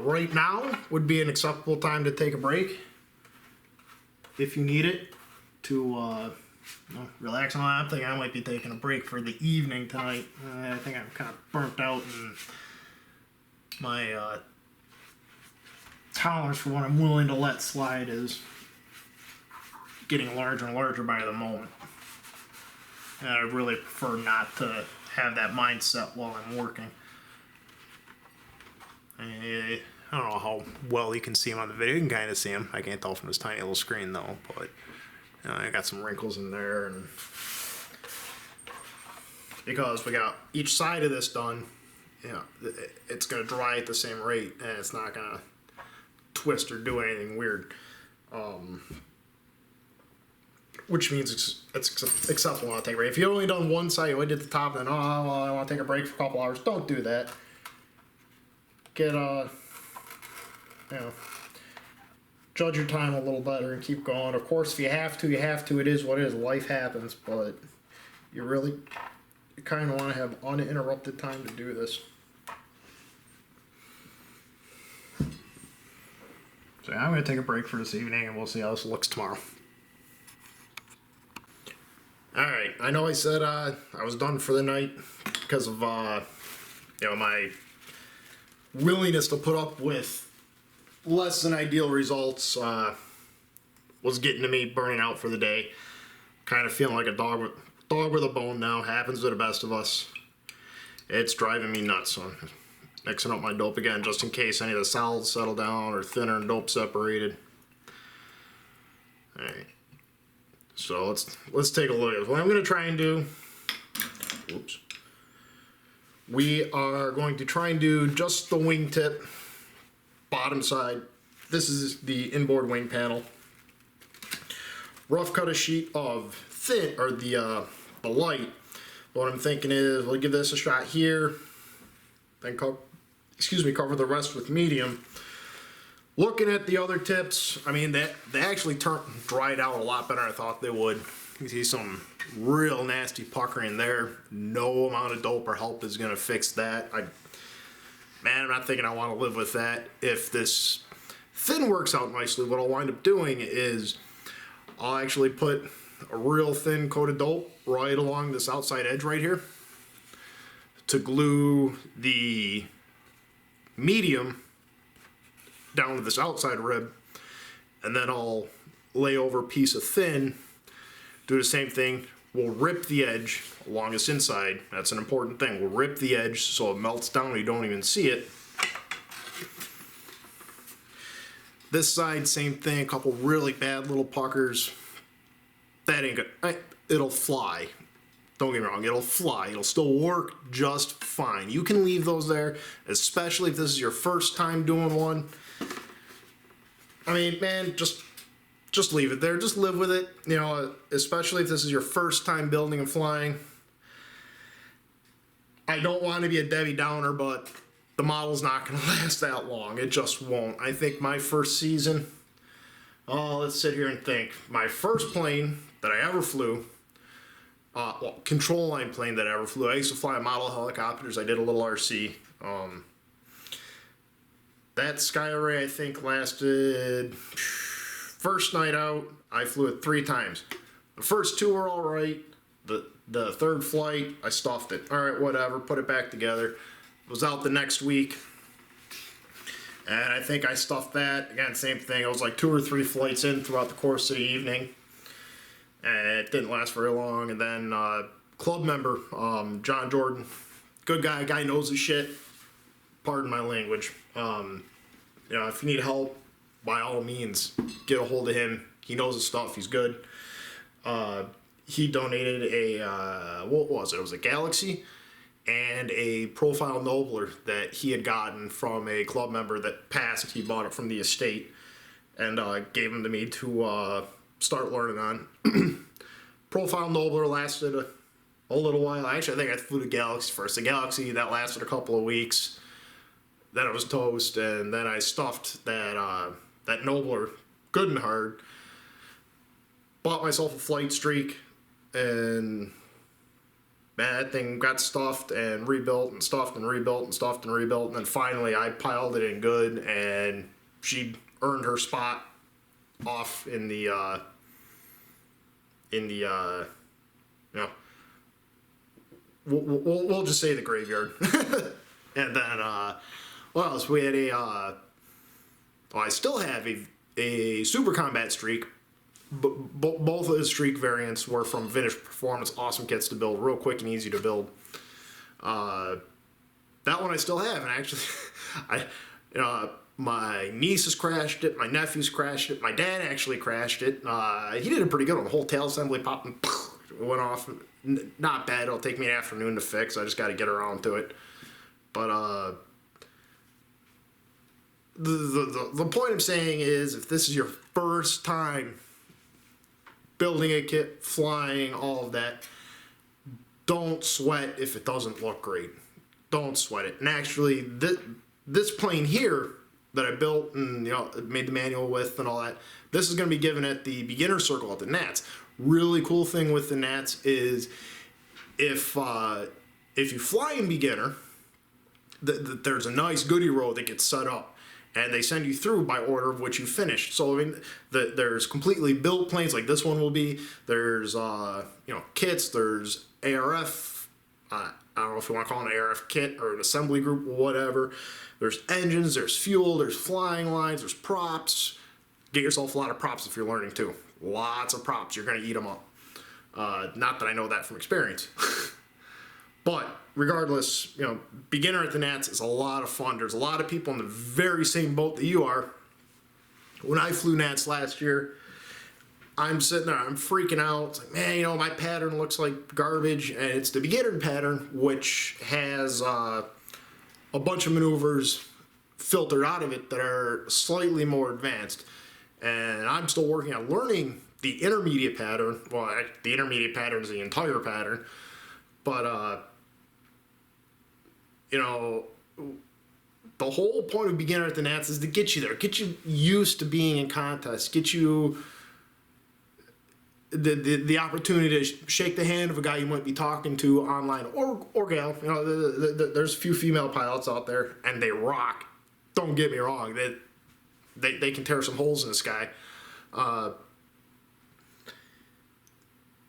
Right now would be an acceptable time to take a break. If you need it to relax on that. I'm thinking I might be taking a break for the evening tonight. I think I'm kind of burnt out and my tolerance for what I'm willing to let slide is getting larger and larger by the moment. And I really prefer not to have that mindset while I'm working. I don't know how well you can see him on the video. You can kind of see him. I can't tell from this tiny little screen though, but I got some wrinkles in there, and because we got each side of this done, it's going to dry at the same rate, and it's not going to twist or do anything weird. Which means it's acceptable to take a break. If you only done one side, you only did the top, and then I want to take a break for a couple hours. Don't do that. Get judge your time a little better and keep going. Of course, if you have to, you have to. It is what it is. Life happens, but you kind of want to have uninterrupted time to do this. So I'm going to take a break for this evening, and we'll see how this looks tomorrow. Alright, I know I said I was done for the night because of my willingness to put up with less than ideal results was getting to me, burning out for the day. Kind of feeling like a dog with a bone now. Happens to the best of us. It's driving me nuts. So I'm mixing up my dope again just in case any of the solids settle down or thinner and dope separated. Alright. So let's take a look at what I'm going to try and do. Whoops. We are going to try and do just the wingtip, bottom side. This is the inboard wing panel. Rough cut a sheet of thin, or the light. What I'm thinking is we'll give this a shot here, then cover the rest with medium. Looking at the other tips, I mean, they actually dried out a lot better than I thought they would. You see some real nasty puckering there. No amount of dope or help is going to fix that. I'm not thinking I want to live with that. If this thin works out nicely, what I'll wind up doing is I'll actually put a real thin coat of dope right along this outside edge right here to glue the medium down to this outside rib, and then I'll lay over a piece of thin, do the same thing. We'll rip the edge along this inside. That's an important thing. We'll rip the edge so it melts down and you don't even see it. This side, same thing. A couple really bad little puckers. That ain't good. It'll fly. Don't get me wrong, it'll fly. It'll still work just fine. You can leave those there, especially if this is your first time doing one. I mean, man, just just leave it there. Just live with it. You know, especially if this is your first time building and flying. I don't want to be a Debbie Downer, but the model's not going to last that long. It just won't. I think my first season, let's sit here and think. My first plane that I ever flew, control line plane that I ever flew. I used to fly model helicopters. I did a little RC. That Skyrray, I think, lasted, first night out, I flew it 3 times. The first 2 were all right. The third flight, I stuffed it. All right, whatever, put it back together. Was out the next week. And I think I stuffed that. Again, same thing. It was like 2 or 3 flights in throughout the course of the evening. And it didn't last very long. And then club member, John Jordan, good guy knows his shit. Pardon my language. You know, if you need help, by all means, get a hold of him. He knows his stuff. He's good. He donated a, what was it? It was a Galaxy and a Profile Nobler that he had gotten from a club member that passed. He bought it from the estate and gave them to me to start learning on. Profile Nobler lasted a little while. Actually, I think I flew the Galaxy first. The Galaxy, that lasted a couple of weeks. Then it was toast, and then I stuffed that Nobler good and hard. Bought myself a Flight Streak, and that thing got stuffed and rebuilt and stuffed and rebuilt and stuffed and rebuilt, and then finally I piled it in good, and she earned her spot off in the you know, we'll just say the graveyard. And then what else? We had I still have a Super Combat Streak. Both of the Streak variants were from Vintage Performance. Awesome kits to build, real quick and easy to build. That one I still have, and actually, my niece has crashed it, my nephew's crashed it, my dad actually crashed it. He did it pretty good on the whole tail assembly, popped and went off. Not bad. It'll take me an afternoon to fix. I just got to get around to it. But the point I'm saying is, if this is your first time building a kit, flying, all of that, don't sweat if it doesn't look great. Don't sweat it. And actually, this plane here that I built and made the manual with and all that, this is going to be given at the beginner circle at the Nats. Really cool thing with the Nats is if you fly in beginner, there's a nice goodie row that gets set up, and they send you through by order of which you finished. So I mean, there's completely built planes like this one will be. There's kits. There's ARF. I don't know if you want to call it an ARF kit or an assembly group, whatever. There's engines. There's fuel. There's flying lines. There's props. Get yourself a lot of props if you're learning too. Lots of props. You're gonna eat them up. Not that I know that from experience. But regardless, beginner at the Nats is a lot of fun. There's a lot of people in the very same boat that you are. When I flew Nats last year, I'm sitting there, I'm freaking out. It's like, man, my pattern looks like garbage. And it's the beginner pattern, which has a bunch of maneuvers filtered out of it that are slightly more advanced. And I'm still working on learning the intermediate pattern. Well, the intermediate pattern is the entire pattern. But, the whole point of beginner at the Nats is to get you there, get you used to being in contests, get you the opportunity to shake the hand of a guy you might be talking to online or gal. There's a few female pilots out there, and they rock. Don't get me wrong. They can tear some holes in the sky.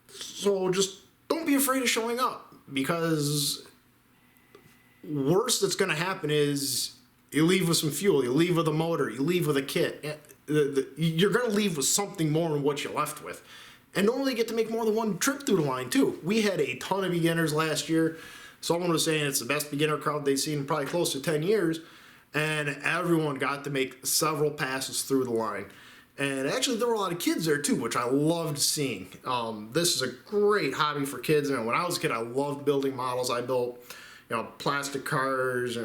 So just don't be afraid of showing up, because worst that's going to happen is you leave with some fuel, you leave with a motor, you leave with a kit. You're going to leave with something more than what you left with. And normally you get to make more than one trip through the line too. We had a ton of beginners last year. Someone was saying it's the best beginner crowd they've seen in probably close to 10 years. And everyone got to make several passes through the line. And actually, there were a lot of kids there too, which I loved seeing. This is a great hobby for kids. And when I was a kid, I loved building models. I built, plastic cars,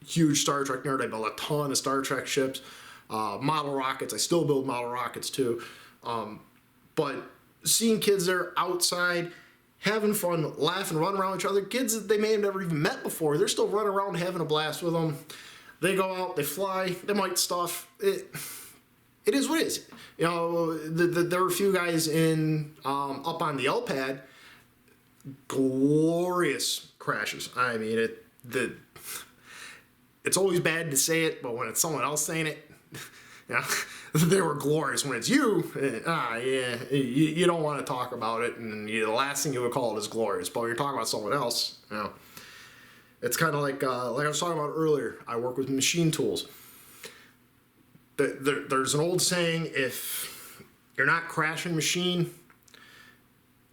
huge Star Trek nerd. I built a ton of Star Trek ships. model rockets. I still build model rockets too. But seeing kids there outside, having fun, laughing, running around with each other, kids that they may have never even met before, they're still running around having a blast with them. They go out, they fly, they might stuff. It is what it is. You know, there were a few guys in up on the L pad, glorious crashes. I mean, it's always bad to say it, but when it's someone else saying it, you know, they were glorious. When it's you, you don't want to talk about it, and the last thing you would call it is glorious. But when you're talking about someone else, you know, it's kind of like I was talking about earlier. I work with machine tools. There's an old saying: if you're not crashing a machine,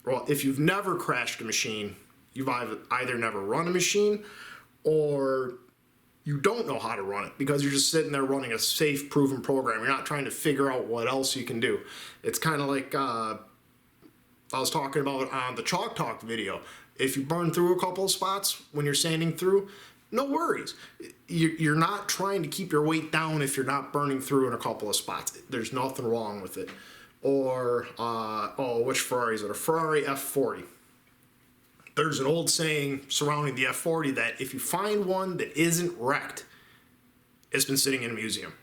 well, if you've never crashed a machine, you've either never run a machine, or you don't know how to run it because you're just sitting there running a safe, proven program. You're not trying to figure out what else you can do. It's kind of like I was talking about on the Chalk Talk video. If you burn through a couple of spots when you're sanding through, no worries. You're not trying to keep your weight down if you're not burning through in a couple of spots. There's nothing wrong with it. Or, which Ferrari is it? A Ferrari F40. There's an old saying surrounding the F40 that if you find one that isn't wrecked, it's been sitting in a museum.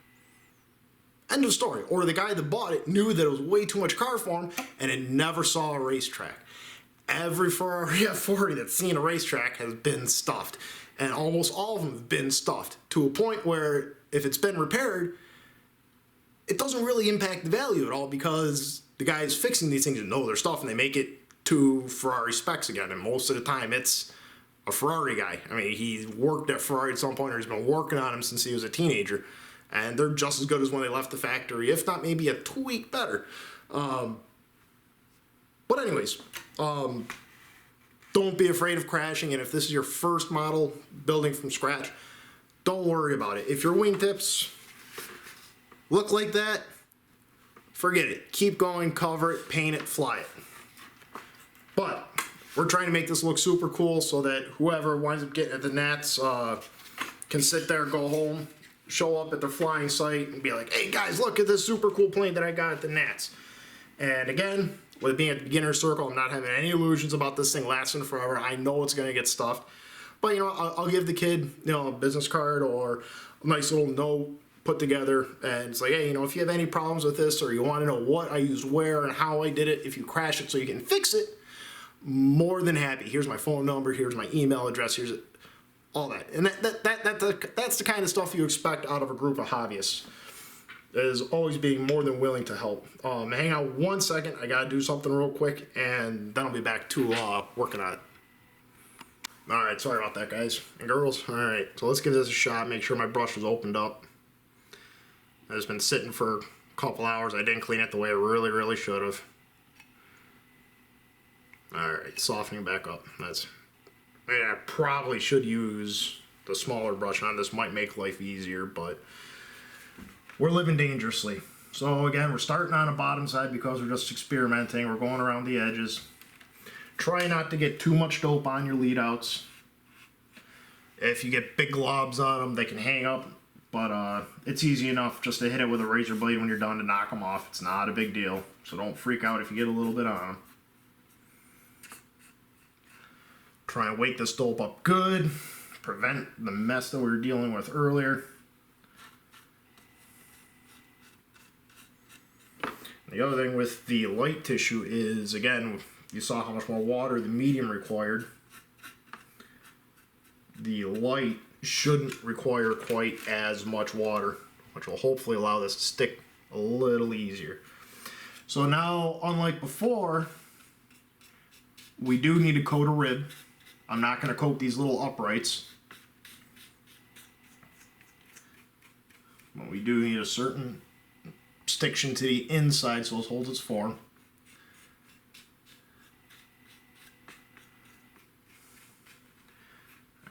End of story. Or the guy that bought it knew that it was way too much car for him and it never saw a racetrack. Every Ferrari F40 that's seen a racetrack has been stuffed. And almost all of them have been stuffed to a point where if it's been repaired, it doesn't really impact the value at all because the guys fixing these things know their stuff and they make it to Ferrari specs again. And most of the time it's a Ferrari guy. I mean, he worked at Ferrari at some point or he's been working on them since he was a teenager. And they're just as good as when they left the factory, if not maybe a tweak better. But anyways, don't be afraid of crashing, and if this is your first model building from scratch, don't worry about it. If your wingtips look like that, forget it. Keep going, cover it, paint it, fly it. But we're trying to make this look super cool so that whoever winds up getting at the Nats can sit there, go home, show up at their flying site, and be like, hey guys, look at this super cool plane that I got at the Nats. And again, with it being at the beginner circle, I'm not having any illusions about this thing lasting forever. I know it's going to get stuffed. But, you know, I'll give the kid, you know, a business card or a nice little note put together. And it's like, hey, you know, if you have any problems with this or you want to know what I used where and how I did it, if you crash it so you can fix it, more than happy. Here's my phone number. Here's my email address. Here's all that. And that's the kind of stuff you expect out of a group of hobbyists. Is always being more than willing to help. Hang on 1 second. I gotta do something real quick, and then I'll be back to working on it. All right, sorry about that, guys and girls. All right, so let's give this a shot. Make sure my brush is opened up. It's been sitting for a couple hours. I didn't clean it the way I really should have. All right, softening back up. I probably should use the smaller brush on this. Might make life easier, but we're living dangerously. So again, we're starting on the bottom side because we're just experimenting. We're going around the edges. Try not to get too much dope on your lead outs. If you get big globs on them, they can hang up. But it's easy enough just to hit it with a razor blade when you're done to knock them off. It's not a big deal. So don't freak out if you get a little bit on them. Try and wake this dope up good. Prevent the mess that we were dealing with earlier. The other thing with the light tissue is, again, you saw how much more water the medium required. The light shouldn't require quite as much water, which will hopefully allow this to stick a little easier. So now, unlike before, we do need to coat a rib. I'm not going to coat these little uprights. But we do need a certain stiction to the inside so it holds its form.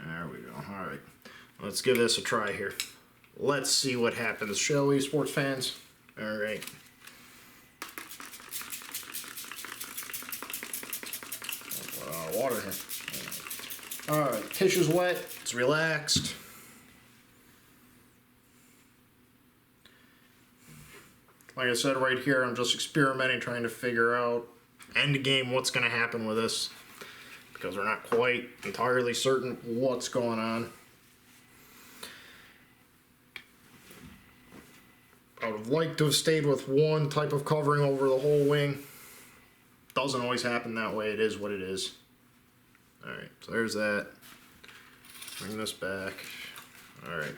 There we go. Alright. Let's give this a try here. Let's see what happens, shall we, sports fans? Alright. Water here. Alright. Tissue's wet. It's relaxed. Like I said right here, I'm just experimenting, trying to figure out end game what's going to happen with this, because we're not quite entirely certain what's going on. I would have liked to have stayed with one type of covering over the whole wing. Doesn't always happen that way. It is what it is. Alright, so there's that. Bring this back. Alright.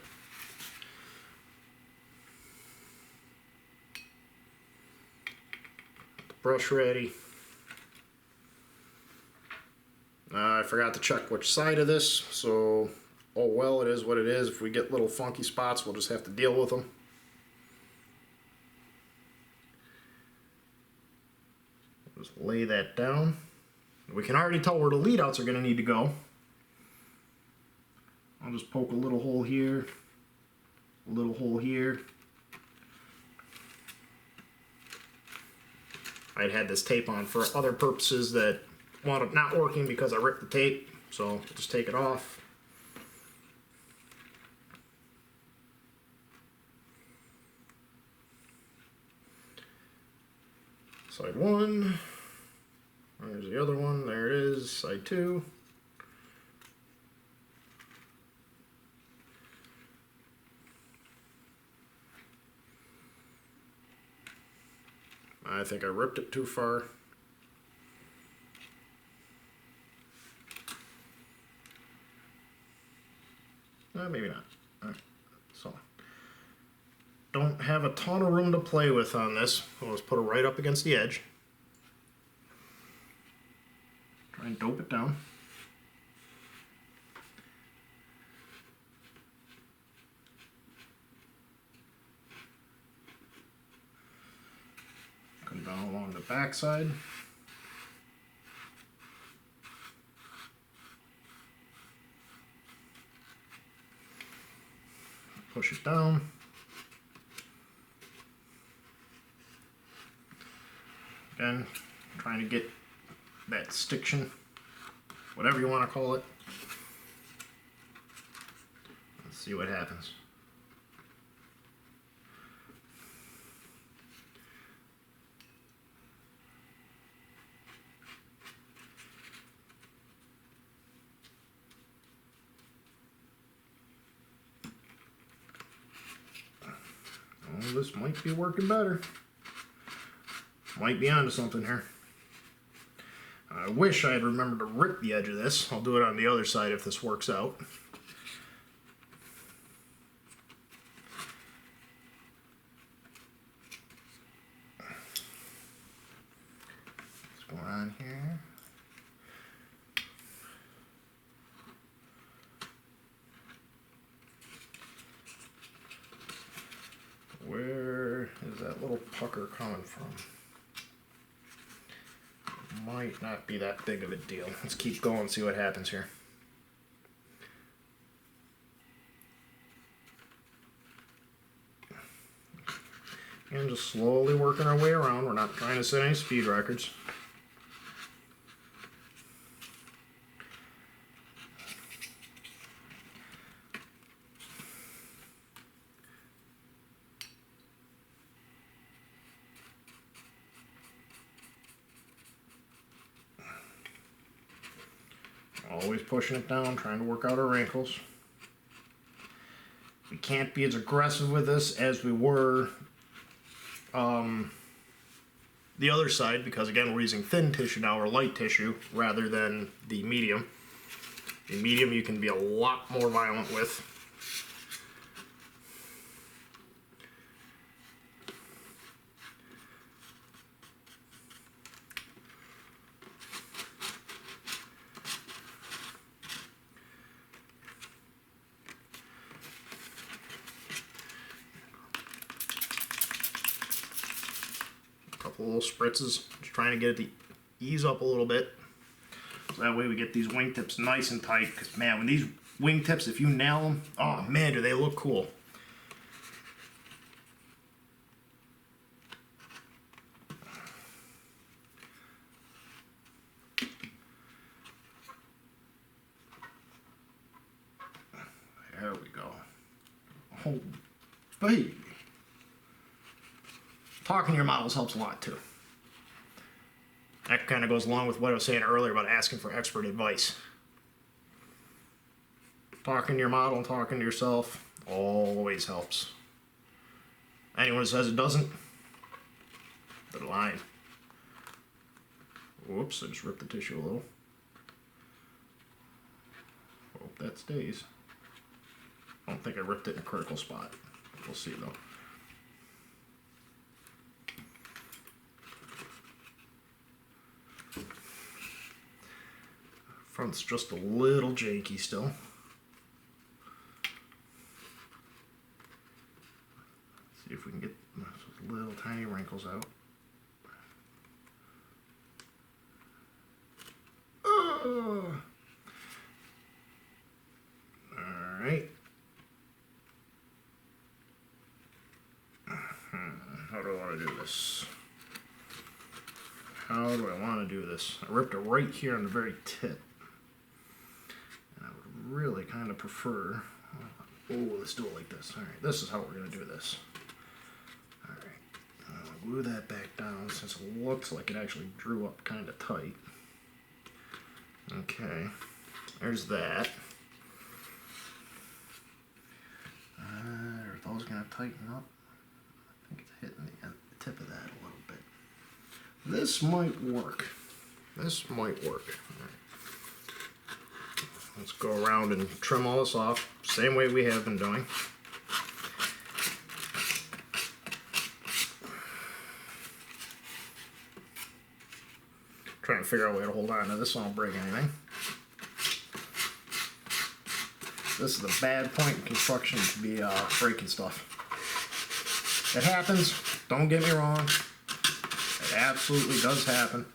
Brush ready. I forgot to check which side of this, so oh well, it is what it is. If we get little funky spots, we'll just have to deal with them. Just lay that down. We can already tell where the lead outs are going to need to go. I'll just poke a little hole here, a little hole here. I'd had this tape on for other purposes that wound up not working because I ripped the tape, so I'll just take it off. Side one. There's the other one. There it is. Side two. I think I ripped it too far. Maybe not. Alright, so don't have a ton of room to play with on this. I'll just put it right up against the edge. Try and dope it down. Come down along the back side. Push it down. Again, trying to get that stiction, whatever you want to call it. Let's see what happens. Oh, this might be working better. Might be onto something here. I wish I had remembered to rip the edge of this. I'll do it on the other side if this works out. What's going on here? Where is that little pucker coming from? Might not be that big of a deal. Let's keep going and see what happens here. And just slowly working our way around. We're not trying to set any speed records. Always pushing it down, trying to work out our wrinkles. We can't be as aggressive with this as we were the other side, because again we're using thin tissue now, or light tissue, rather than the medium. The medium you can be a lot more violent with. Little spritzes, just trying to get it to ease up a little bit, so that way we get these wingtips nice and tight. Because man, when these wingtips, if you nail them, oh man, do they look cool. There we go. Oh baby. talking to your models helps a lot too. That kind of goes along with what I was saying earlier about asking for expert advice. Talking to your model and talking to yourself always helps. Anyone who says it doesn't, they're lying. Whoops, I just ripped the tissue a little. Hope that stays. I don't think I ripped it in a critical spot. We'll see though. Front's just a little janky still. See if we can get those little tiny wrinkles out. Oh. All right. How do I want to do this? How do I want to do this? I ripped it right here on the very tip. And I would really kind of prefer... Oh, let's do it like this. All right, this is how we're going to do this. All right. I'll glue that back down since it looks like it actually drew up kind of tight. Okay. There's that. Are those going to tighten up? I think it's hitting the tip of that a little bit. This might work. This might work. All right. Let's go around and trim all this off, same way we have been doing. Trying to figure out a way to hold on to this so I don't break anything. This is a bad point in construction to be breaking stuff. It happens, don't get me wrong. It absolutely does happen.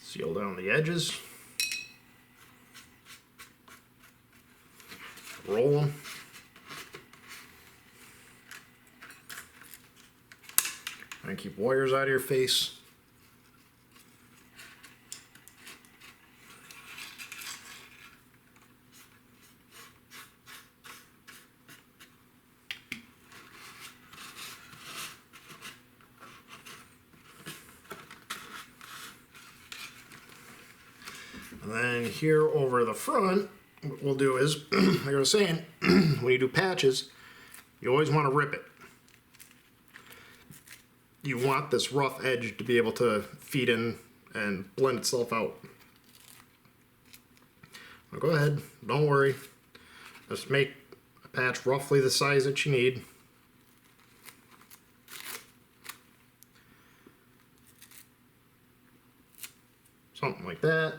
Seal down the edges. Roll them. And keep wires out of your face. And then here over the front, what we'll do is, like I was saying, when you do patches, you always want to rip it. You want this rough edge to be able to feed in and blend itself out. Now go ahead, don't worry. Just make a patch roughly the size that you need. Something like that.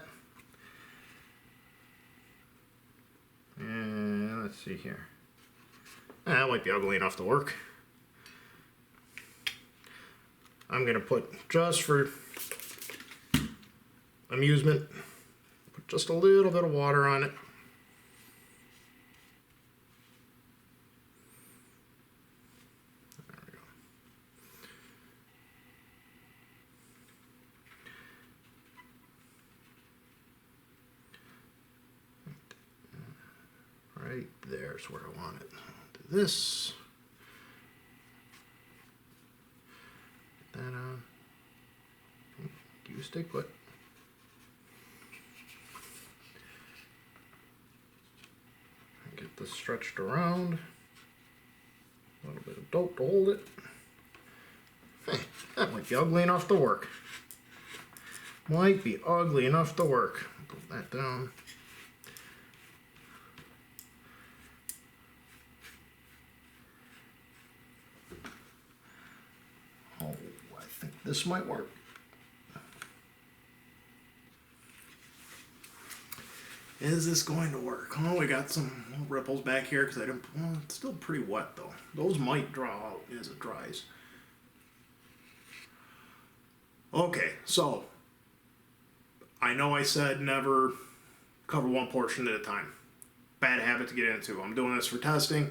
And let's see here. That might be ugly enough to work. I'm going to put, just for amusement, put just a little bit of water on it. There we go. Right there's where I want it. Do this. That on. You stay put. And get this stretched around. A little bit of dope to hold it. Hey, that might be ugly enough to work. Might be ugly enough to work. Put that down. Oh, I think this might work. Is this going to work? Oh, we got some ripples back here because I didn't. Well, it's still pretty wet though. Those might draw out as it dries. Okay, so I know I said never cover one portion at a time. Bad habit to get into. I'm doing this for testing,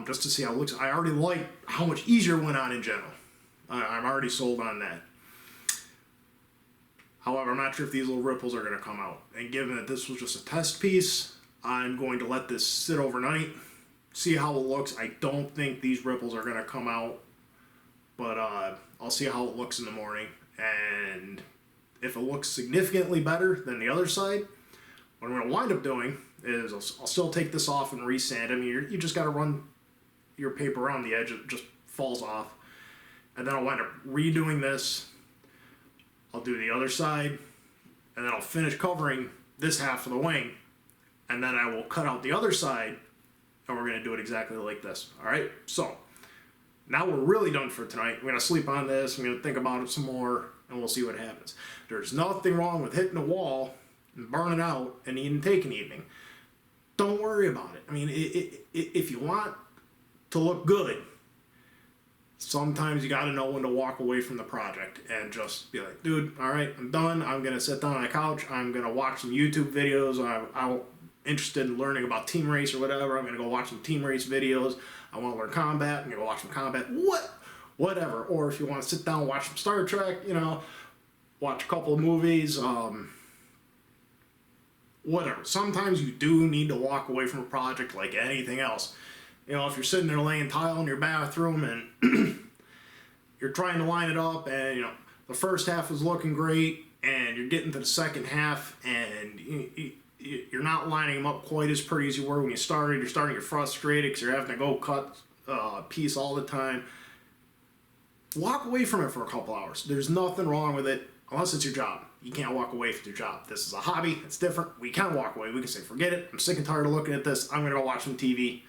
just to see how it looks. I already like how much easier it went on in general. I'm already sold on that. However, I'm not sure if these little ripples are going to come out. And given that this was just a test piece, I'm going to let this sit overnight, see how it looks. I don't think these ripples are going to come out, but I'll see how it looks in the morning. And if it looks significantly better than the other side, what I'm going to wind up doing is I'll still take this off and resand. I mean, you just got to run your paper around the edge. It just falls off. And then I'll wind up redoing this. I'll do the other side, and then I'll finish covering this half of the wing, and then I will cut out the other side, and we're going to do it exactly like this. All right? So, now we're really done for tonight. We're going to sleep on this. I'm going to think about it some more, and we'll see what happens. There's nothing wrong with hitting a wall and burning out and needing to take an evening. Don't worry about it. I mean, if you want to look good, sometimes you got to know when to walk away from the project and just be like, dude, all right, I'm done. I'm going to sit down on the couch. I'm going to watch some YouTube videos. I'm interested in learning about Team Race or whatever. I'm going to go watch some Team Race videos. I want to learn combat. I'm going to go watch some combat. Whatever. Or if you want to sit down and watch some Star Trek, watch a couple of movies, whatever. Sometimes you do need to walk away from a project like anything else. If you're sitting there laying tile in your bathroom and you're trying to line it up and, the first half is looking great and you're getting to the second half and you're not lining them up quite as pretty as you were when you started. You're starting to get frustrated because you're having to go cut a piece all the time. Walk away from it for a couple hours. There's nothing wrong with it unless it's your job. You can't walk away from your job. This is a hobby. It's different. We can walk away. We can say, forget it. I'm sick and tired of looking at this. I'm going to go watch some TV.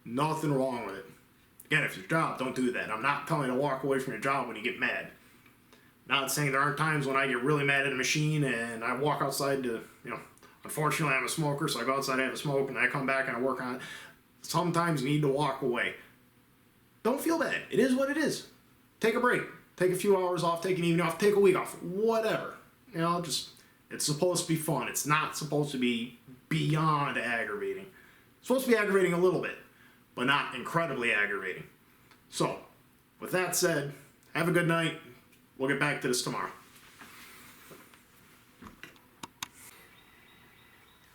Nothing wrong with it. Again, if it's your job, don't do that. I'm not telling you to walk away from your job when you get mad. Not saying there aren't times when I get really mad at a machine and I walk outside to, unfortunately I'm a smoker, so I go outside, I have a smoke, and I come back and I work on it. Sometimes you need to walk away. Don't feel bad. It is what it is. Take a break. Take a few hours off, take an evening off, take a week off, whatever. It's supposed to be fun. It's not supposed to be beyond aggravating. It's supposed to be aggravating a little bit, but not incredibly aggravating. So, with that said, have a good night. We'll get back to this tomorrow.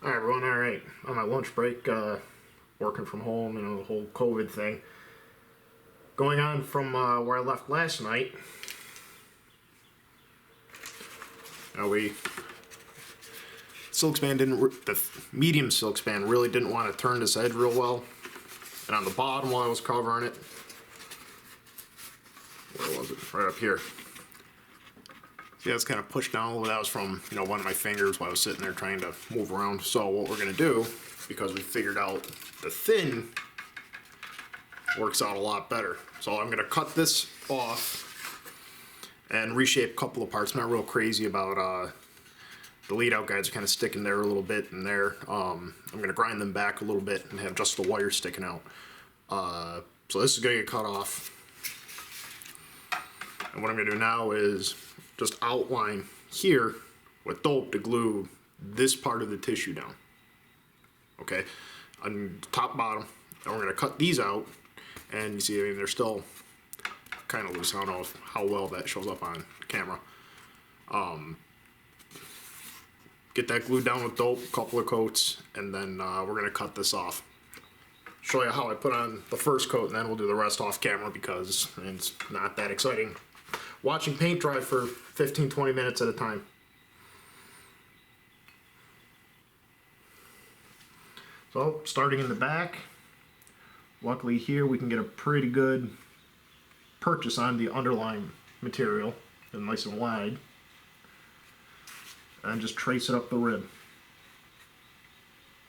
Alright, everyone, alright. On my lunch break, working from home, the whole COVID thing. Going on from where I left last night. The medium silk span really didn't want to turn this edge real well. And on the bottom while I was covering it, where was it? Right up here. See, that's kind of pushed down a little bit. That was from, one of my fingers while I was sitting there trying to move around. So what we're going to do, because we figured out the thin works out a lot better. So I'm going to cut this off and reshape a couple of parts. I'm not real crazy about the lead out guides are kind of sticking there a little bit and there. I'm going to grind them back a little bit and have just the wire sticking out. So this is going to get cut off. And what I'm going to do now is just outline here with dope to glue this part of the tissue down. Okay, on top, bottom. And we're going to cut these out. And you see, they're still kind of loose. I don't know how well that shows up on camera. Get that glued down with dope, a couple of coats, and then we're going to cut this off. Show you how I put on the first coat, and then we'll do the rest off camera because it's not that exciting. Watching paint dry for 15-20 minutes at a time. So, starting in the back. Luckily here we can get a pretty good purchase on the underlying material, and nice and wide. And just trace it up the rib.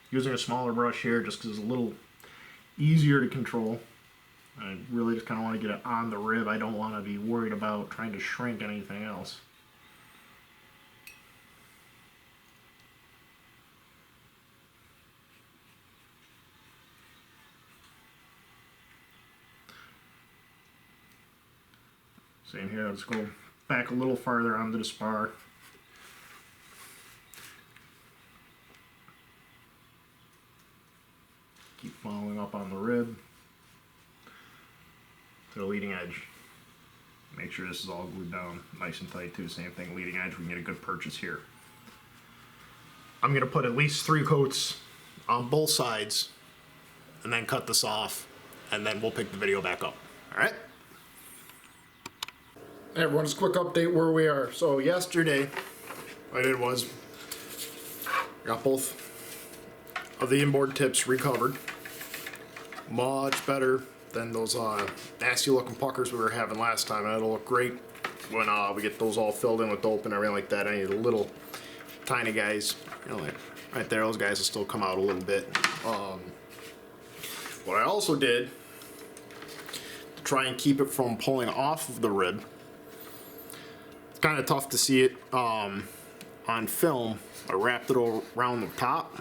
Using a smaller brush here just because it's a little easier to control. I really just kind of want to get it on the rib. I don't want to be worried about trying to shrink anything else. Same here, let's go back a little farther onto the spar. Keep following up on the rib to the leading edge. Make sure this is all glued down nice and tight too. Same thing, leading edge, we can get a good purchase here. I'm going to put at least 3 coats on both sides and then cut this off, and then we'll pick the video back up. Alright? Hey everyone, just a quick update where we are. So yesterday, what I did was, got both of the inboard tips recovered. Much better than those nasty looking puckers we were having last time. And it'll look great when we get those all filled in with dope and everything like that. Any of the little tiny guys, you know, like right there, those guys will still come out a little bit. What I also did to try and keep it from pulling off of the rib, it's kind of tough to see it on film. I wrapped it around the top,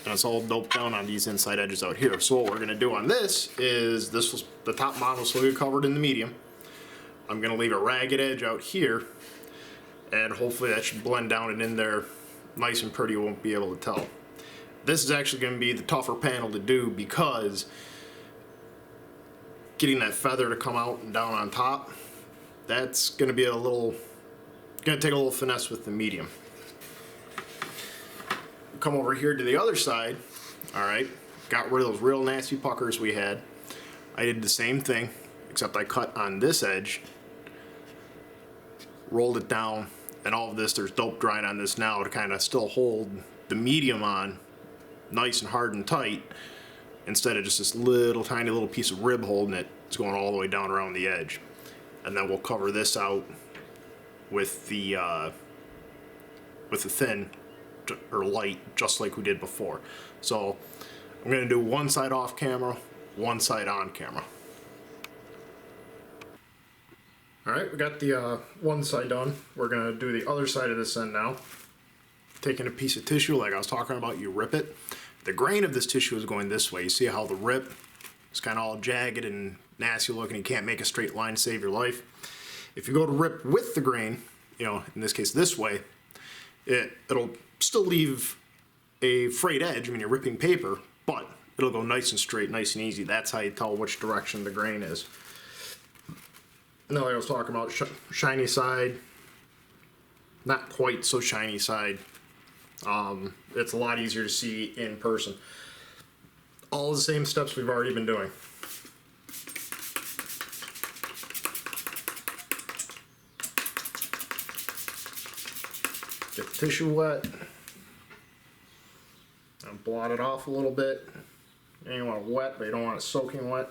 and it's all doped down on these inside edges out here. So what we're going to do on this is, the top model will still get covered in the medium. I'm going to leave a ragged edge out here, and hopefully that should blend down and in there nice and pretty. You won't be able to tell. This is actually going to be the tougher panel to do, because getting that feather to come out and down on top, that's going to be going to take a little finesse with the medium. Come over here to the other side. Alright, got rid of those real nasty puckers we had. I did the same thing, except I cut on this edge, rolled it down, and all of this, there's dope drying on this now to kind of still hold the medium on nice and hard and tight, instead of just this little tiny little piece of rib holding it. It's going all the way down around the edge. And then we'll cover this out with the thin or light, just like we did before. So I'm going to do one side off camera, one side on camera. Alright, we got the one side done. We're going to do the other side of this end now. Taking a piece of tissue, like I was talking about, you rip it. The grain of this tissue is going this way. You see how the rip is kind of all jagged and nasty looking. You can't make a straight line to save your life. If you go to rip with the grain, you know, in this case this way, it'll still leave a frayed edge when you're ripping paper, but it'll go nice and straight, nice and easy. That's how you tell which direction the grain is. Now, like I was talking about, shiny side, not quite so shiny side. It's a lot easier to see in person. All the same steps we've already been doing. Get the tissue wet. And blot it off a little bit. You want it wet, but you don't want it soaking wet.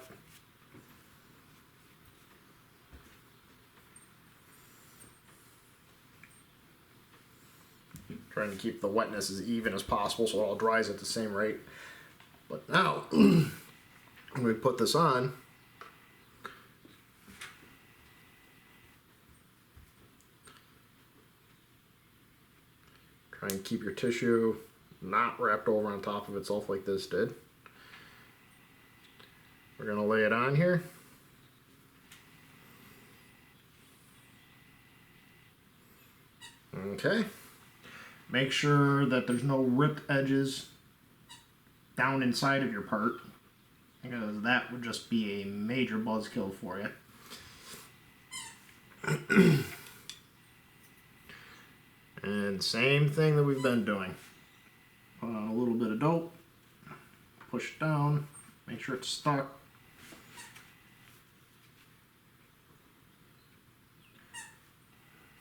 Trying to keep the wetness as even as possible so it all dries at the same rate. But now, when we put this on, try and keep your tissue not wrapped over on top of itself like this did. We're going to lay it on here. Okay. Make sure that there's no ripped edges down inside of your part, because that would just be a major buzzkill for you. And same thing that we've been doing. Put on a little bit of dope, push it down, make sure it's stuck.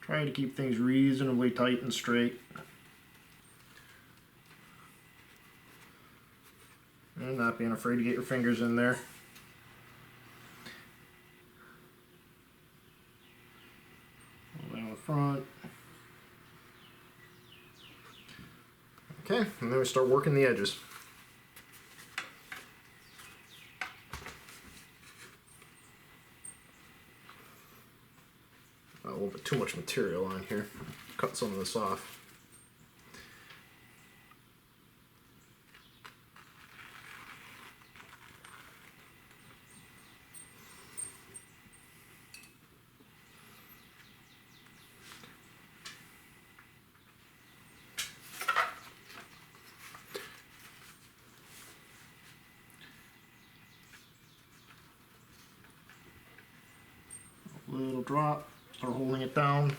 Try to keep things reasonably tight and straight. And not being afraid to get your fingers in there. All down the front. Okay, and then we start working the edges. A little bit too much material on here. Cut some of this off. little drop, start holding it down.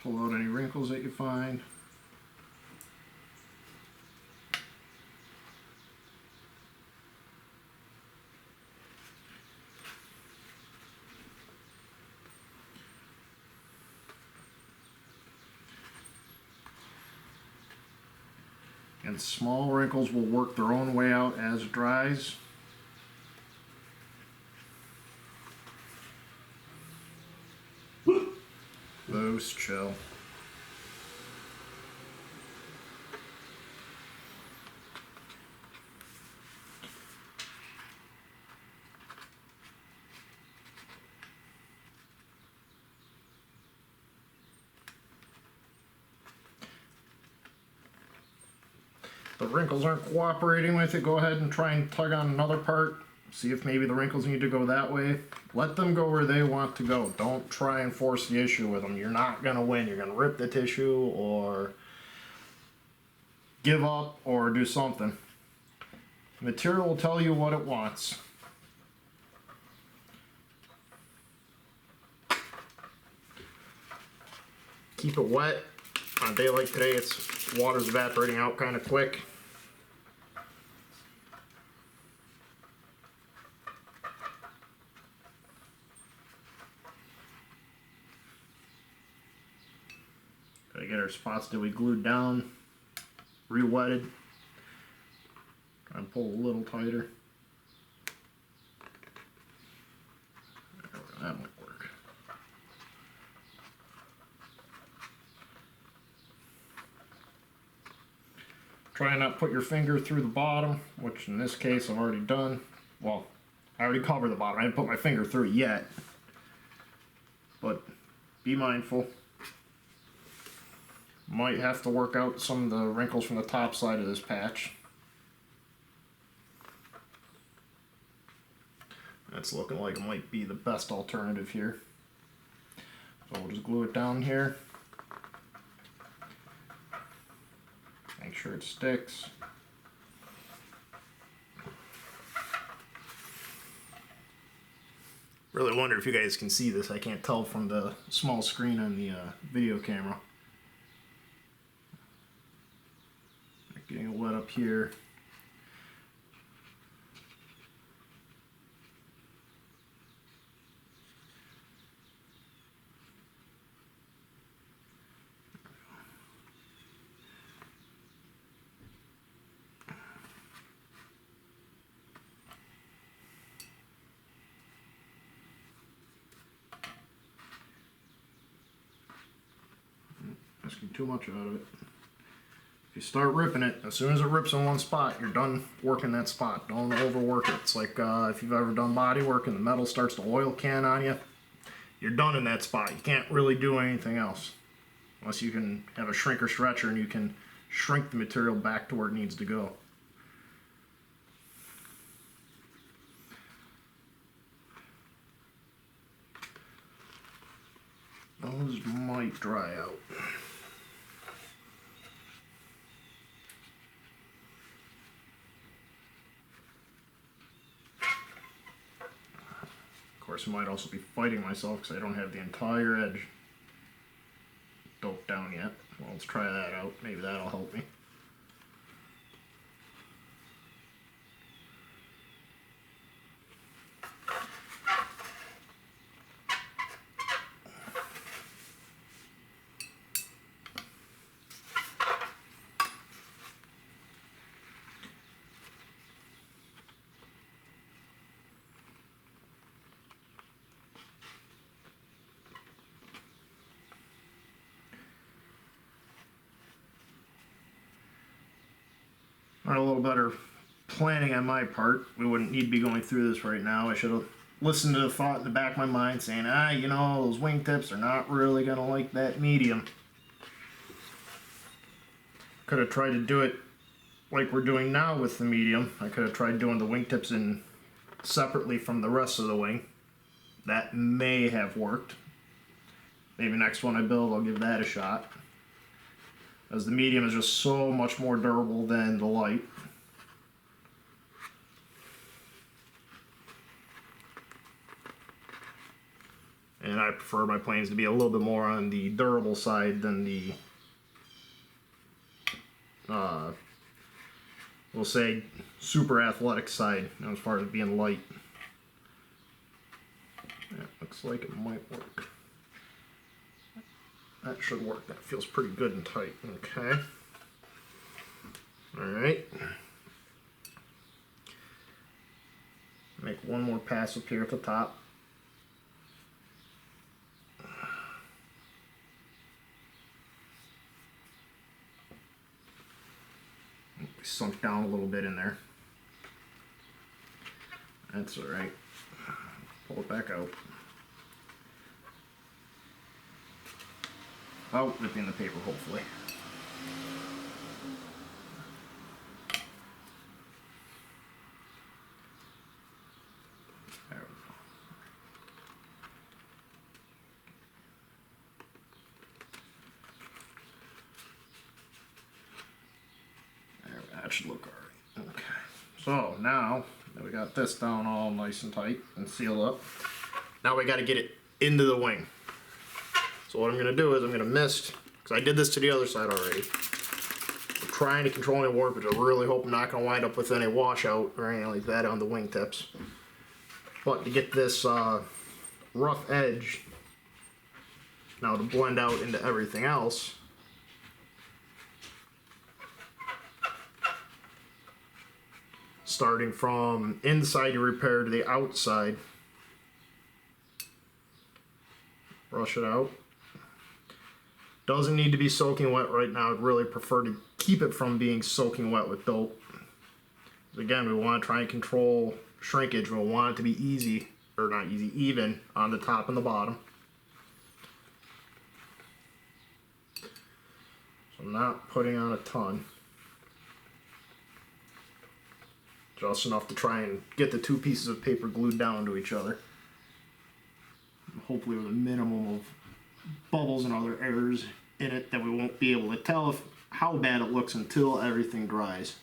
Pull out any wrinkles that you find. And small wrinkles will work their own way out as it dries. Loose, chill. The wrinkles aren't cooperating with it, go ahead and try and tug on another part. See if maybe the wrinkles need to go that way. Let them go where they want to go. Don't try and force the issue with them. You're not going to win. You're going to rip the tissue or give up or do something. The material will tell you what it wants. Keep it wet. On a day like today, water's evaporating out kind of quick. Gotta get our spots that we glued down, re-wetted. Try and pull a little tighter. That might work. Try and not put your finger through the bottom, which in this case I've already done. Well, I already covered the bottom. I didn't put my finger through it yet. But be mindful. Might have to work out some of the wrinkles from the top side of this patch. That's looking like it might be the best alternative here. So we'll just glue it down here. Make sure it sticks. Really wonder if you guys can see this. I can't tell from the small screen on the video camera. Getting it wet up here. Asking too much out of it. If you start ripping it, as soon as it rips in one spot, you're done working that spot. Don't overwork it. It's like if you've ever done body work and the metal starts to oil can on you, you're done in that spot. You can't really do anything else. Unless you can have a shrink or stretcher and you can shrink the material back to where it needs to go. Those might dry out. Of course, I might also be fighting myself because I don't have the entire edge doped down yet. Well, let's try that out. Maybe that'll help me. A little better planning on my part. We wouldn't need to be going through this right now. I should have listened to the thought in the back of my mind saying, you know, those wingtips are not really going to like that medium. Could have tried to do it like we're doing now with the medium. I could have tried doing the wingtips in separately from the rest of the wing. That may have worked. Maybe next one I build, I'll give that a shot. As the medium is just so much more durable than the light. And I prefer my planes to be a little bit more on the durable side than the, we'll say, super athletic side, as far as being light. That looks like it might work. That should work. That feels pretty good and tight. Okay. Alright. Make one more pass up here at the top. Sunk down a little bit in there. That's alright. Pull it back out. Oh, ripping the paper, hopefully. There we go. There, that should look alright. Okay. So now that we got this down all nice and tight and sealed up, now we got to get it into the wing. So what I'm going to do is I'm going to mist, because I did this to the other side already. I'm trying to control any warpage. I really hope I'm not going to wind up with any washout or anything like that on the wingtips. But to get this rough edge now to blend out into everything else, starting from inside your repair to the outside, brush it out. Doesn't need to be soaking wet right now. I'd really prefer to keep it from being soaking wet with dope. Again, we want to try and control shrinkage. We want it to be easy, or not easy, even on the top and the bottom. So I'm not putting on a ton. Just enough to try and get the two pieces of paper glued down to each other. Hopefully with a minimum of bubbles and other errors in it that we won't be able to tell how bad it looks until everything dries.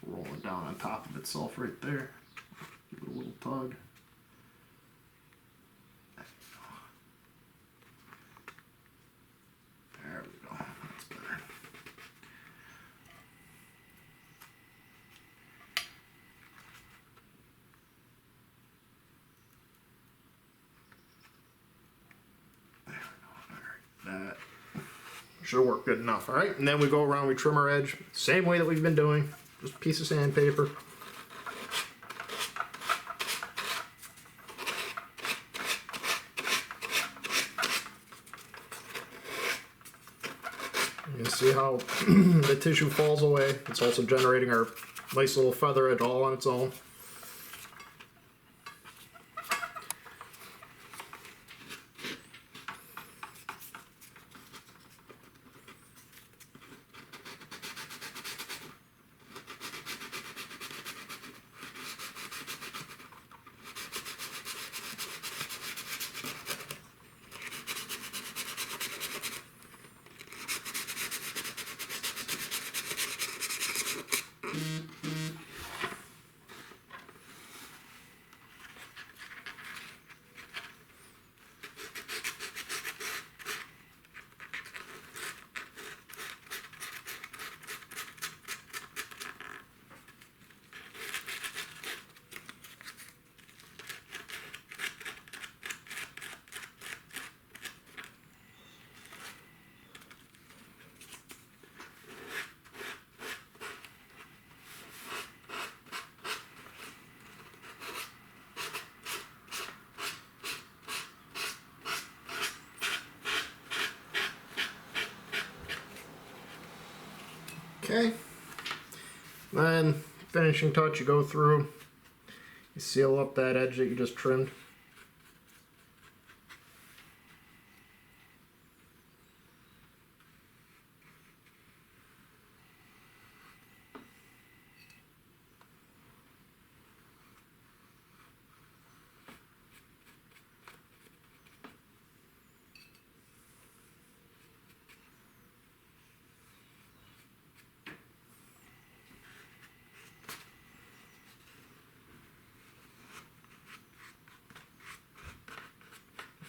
Rolling down on top of itself right there. Give it a little tug. There we go. That's better. That should work good enough. All right, and then we go around, we trim our edge, same way that we've been doing, just a piece of sandpaper. You can see how the tissue falls away. It's also generating our nice little feather edge all on its own. Okay, then finishing touch, you go through, you seal up that edge that you just trimmed.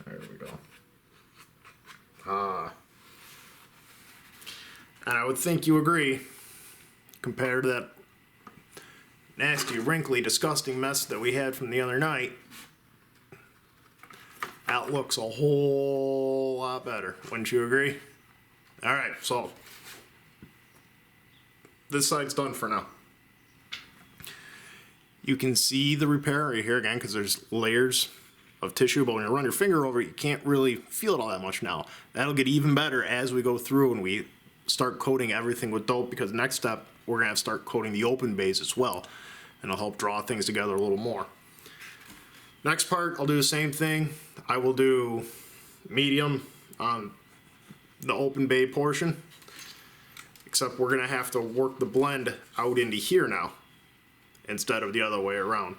There we go. And I would think you agree, compared to that nasty, wrinkly, disgusting mess that we had from the other night, that looks a whole lot better. Wouldn't you agree? Alright, so this side's done for now. You can see the repair right here again because there's layers of tissue, but when you run your finger over it, you can't really feel it all that much now. That'll get even better as we go through and we start coating everything with dope, because next step, we're gonna have to start coating the open bays as well, and it'll help draw things together a little more. Next part, I'll do the same thing. I will do medium on the open bay portion, except we're gonna have to work the blend out into here now instead of the other way around.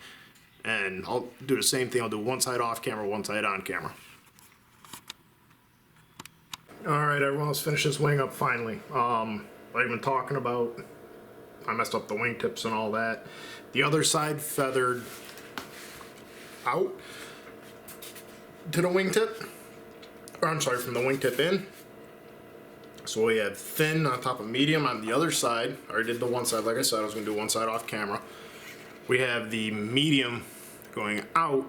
And I'll do the same thing. I'll do one side off camera, one side on camera. Alright, everyone, let's finish this wing up finally. Like I've been talking about, I messed up the wingtips and all that. The other side feathered out to the wingtip, or I'm sorry, from the wingtip in. So we had thin on top of medium on the other side. I already did the one side, like I said, I was gonna do one side off camera. We have the medium going out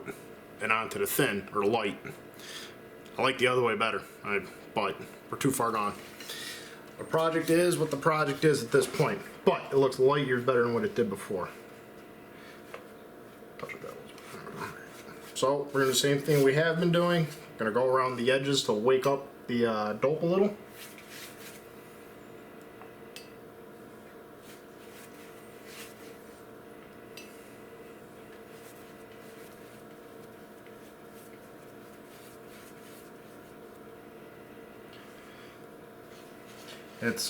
and onto the thin, or light. I like the other way better, but we're too far gone. The project is what the project is at this point, but it looks light years better than what it did before. So we're doing the same thing we have been doing. Gonna go around the edges to wake up the dope a little. It's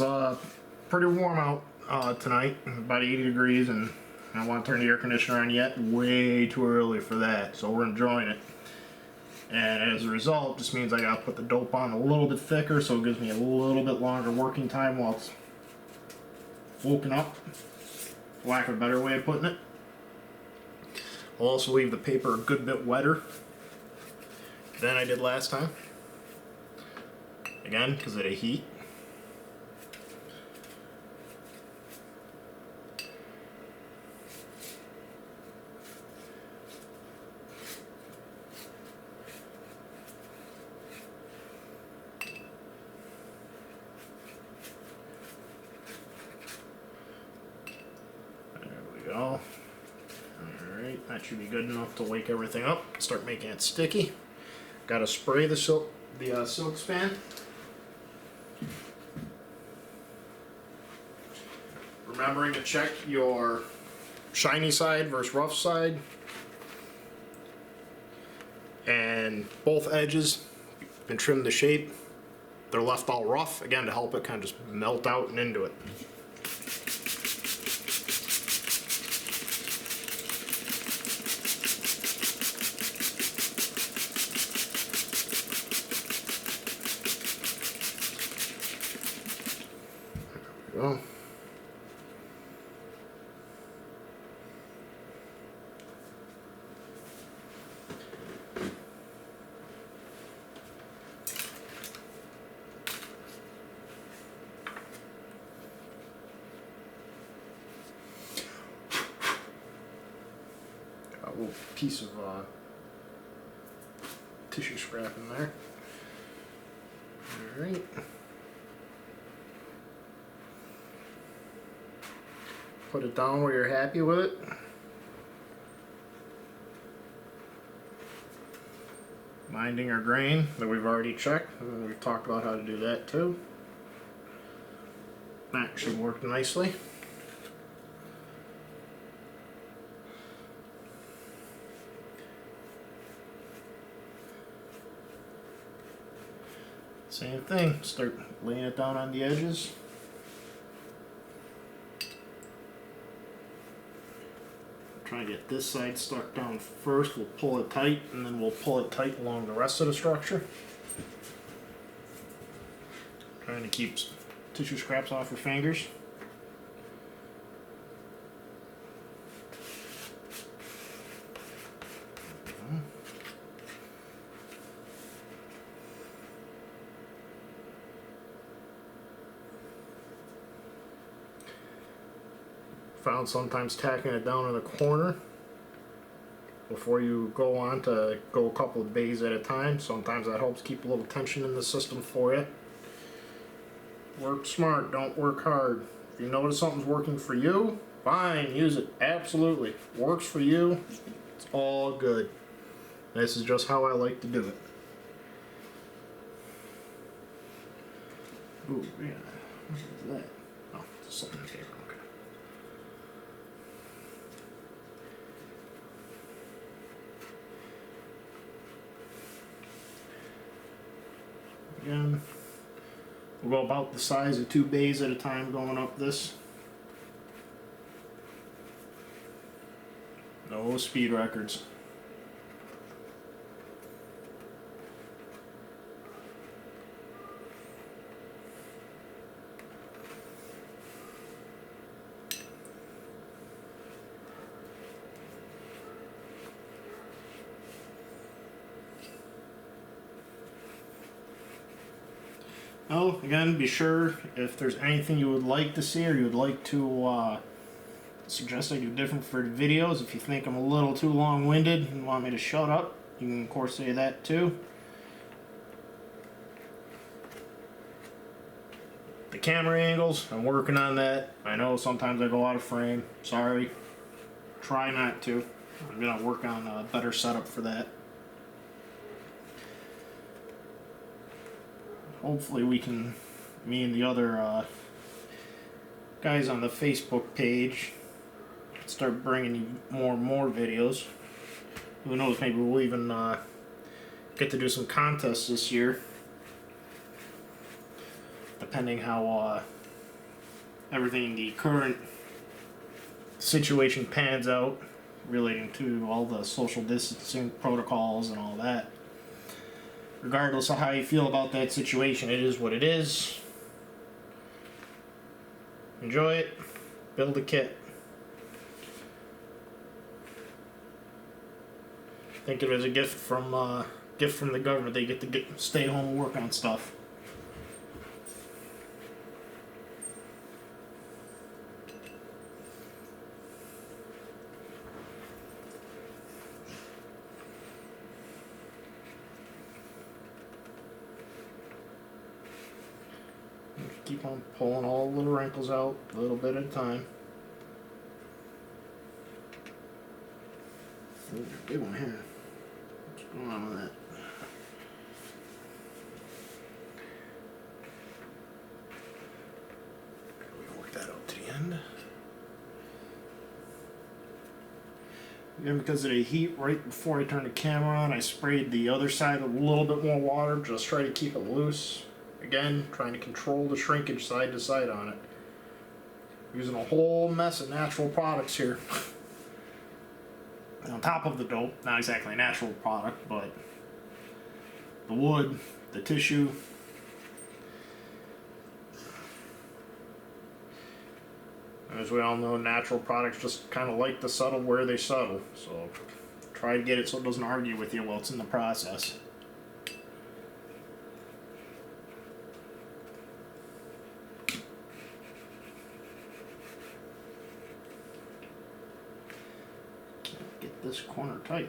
pretty warm out tonight, about 80 degrees, and I don't want to turn the air conditioner on yet. Way too early for that, so we're enjoying it. And as a result, just means I gotta put the dope on a little bit thicker, so it gives me a little bit longer working time while it's woken up, for lack of a better way of putting it. I'll also leave the paper a good bit wetter than I did last time. Again, because of the heat. Alright, that should be good enough to wake everything up. Start making it sticky. Gotta spray the silk span. Remembering to check your shiny side versus rough side. And both edges, you can trim the shape. They're left all rough, again, to help it kind of just melt out and into it. Go. Got a little piece of tissue scrap in there. All right. Put it down where you're happy with it. Minding our grain that we've already checked, and we've talked about how to do that too. That should work nicely. Same thing, start laying it down on the edges. Try to get this side stuck down first. We'll pull it tight, and then we'll pull it tight along the rest of the structure. Trying to keep tissue scraps off your fingers. found sometimes tacking it down in the corner before you go on to go a couple of bays at a time. Sometimes that helps keep a little tension in the system for you. Work smart, don't work hard. If you notice something's working for you, fine, use it. Absolutely. Works for you, it's all good. This is just how I like to do it. Ooh, yeah. What is that? Oh, it's something here. Okay. Again, we'll go about the size of 2 bays at a time going up this. No speed records. Oh, again, be sure if there's anything you would like to see or you would like to suggest I do different for the videos. If you think I'm a little too long-winded and want me to shut up, you can of course say that too. The camera angles, I'm working on that. I know sometimes I go out of frame. Sorry. Try not to. I'm gonna work on a better setup for that. Hopefully we can, me and the other guys on the Facebook page, start bringing you more and more videos. Who knows, maybe we'll even get to do some contests this year, depending how everything in the current situation pans out relating to all the social distancing protocols and all that. Regardless of how you feel about that situation, it is what it is. Enjoy it. Build a kit. Think of it as a gift from the government. They get to stay home and work on stuff. Keep on pulling all the little wrinkles out, a little bit at a time. Ooh, big one here. What's going on with that? Work that out to the end. Again, because of the heat, right before I turned the camera on, I sprayed the other side with a little bit more water, just try to keep it loose. Again, trying to control the shrinkage side to side on it. Using a whole mess of natural products here. On top of the dope, not exactly a natural product, but the wood, the tissue. As we all know, natural products just kind of like to settle where they settle. So try to get it so it doesn't argue with you while it's in the process. Get this corner tight.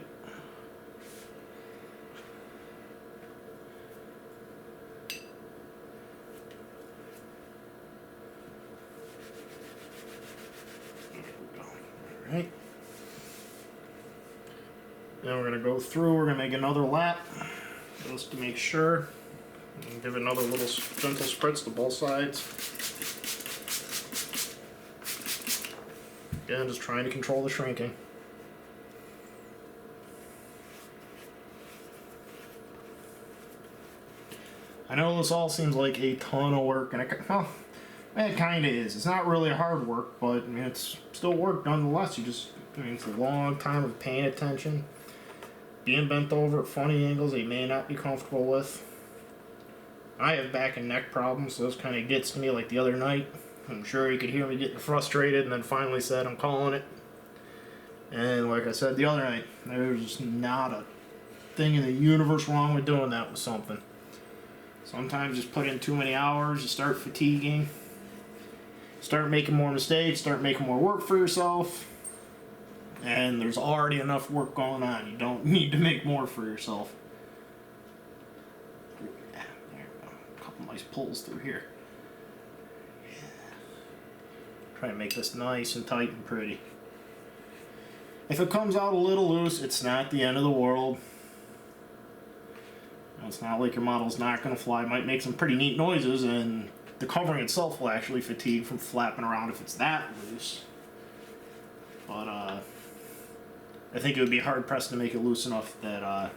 There we go. Alright. Now we're going to go through, we're going to make another lap just to make sure. And give it another little gentle spritz to both sides. Again, just trying to control the shrinking. I know this all seems like a ton of work, and it kind of is. It's not really hard work, but I mean, it's still work nonetheless. It's a long time of paying attention, being bent over at funny angles that you may not be comfortable with. I have back and neck problems, so this kind of gets to me like the other night. I'm sure you could hear me getting frustrated, and then finally said, I'm calling it. And like I said the other night, there's not a thing in the universe wrong with doing that with something. Sometimes just put in too many hours, you start fatiguing. start making more mistakes, start making more work for yourself, and there's already enough work going on. You don't need to make more for yourself. Yeah, there we go. A couple nice pulls through here. Try to make this nice and tight and pretty. If it comes out a little loose, it's not the end of the world. It's not like your model's not going to fly. It might make some pretty neat noises, and the covering itself will actually fatigue from flapping around if it's that loose. But I think it would be hard pressed to make it loose enough that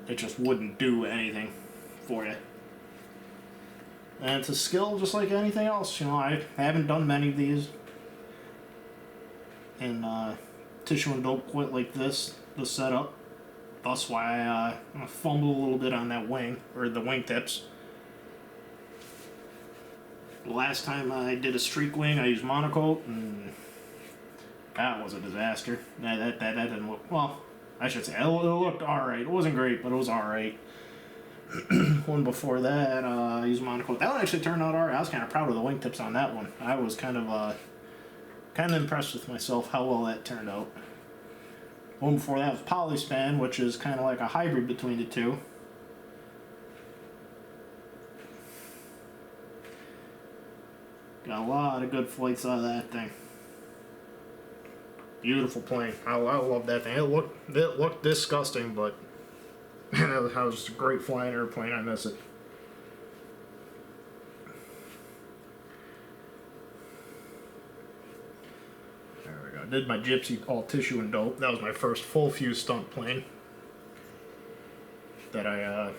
it just wouldn't do anything for you. And it's a skill just like anything else. You know, I haven't done many of these in tissue and dope quite like this setup. That's why I fumbled a little bit on that wing, or the wing tips. The last time I did a streak wing, I used monocoat, and that was a disaster. That didn't look, well, I should say, it looked alright. It wasn't great, but it was alright. One before that, I used monocoat. That one actually turned out alright. I was kind of proud of the wingtips on that one. I was kind of impressed with myself how well that turned out. One before that was Polyspan, which is kind of like a hybrid between the two. Got a lot of good flights out of that thing. Beautiful plane. I love that thing. It looked disgusting, but man, that was a great flying airplane. I miss it. There we go. I did my Gypsy all tissue and dope. That was my first full fuse stunt plane that I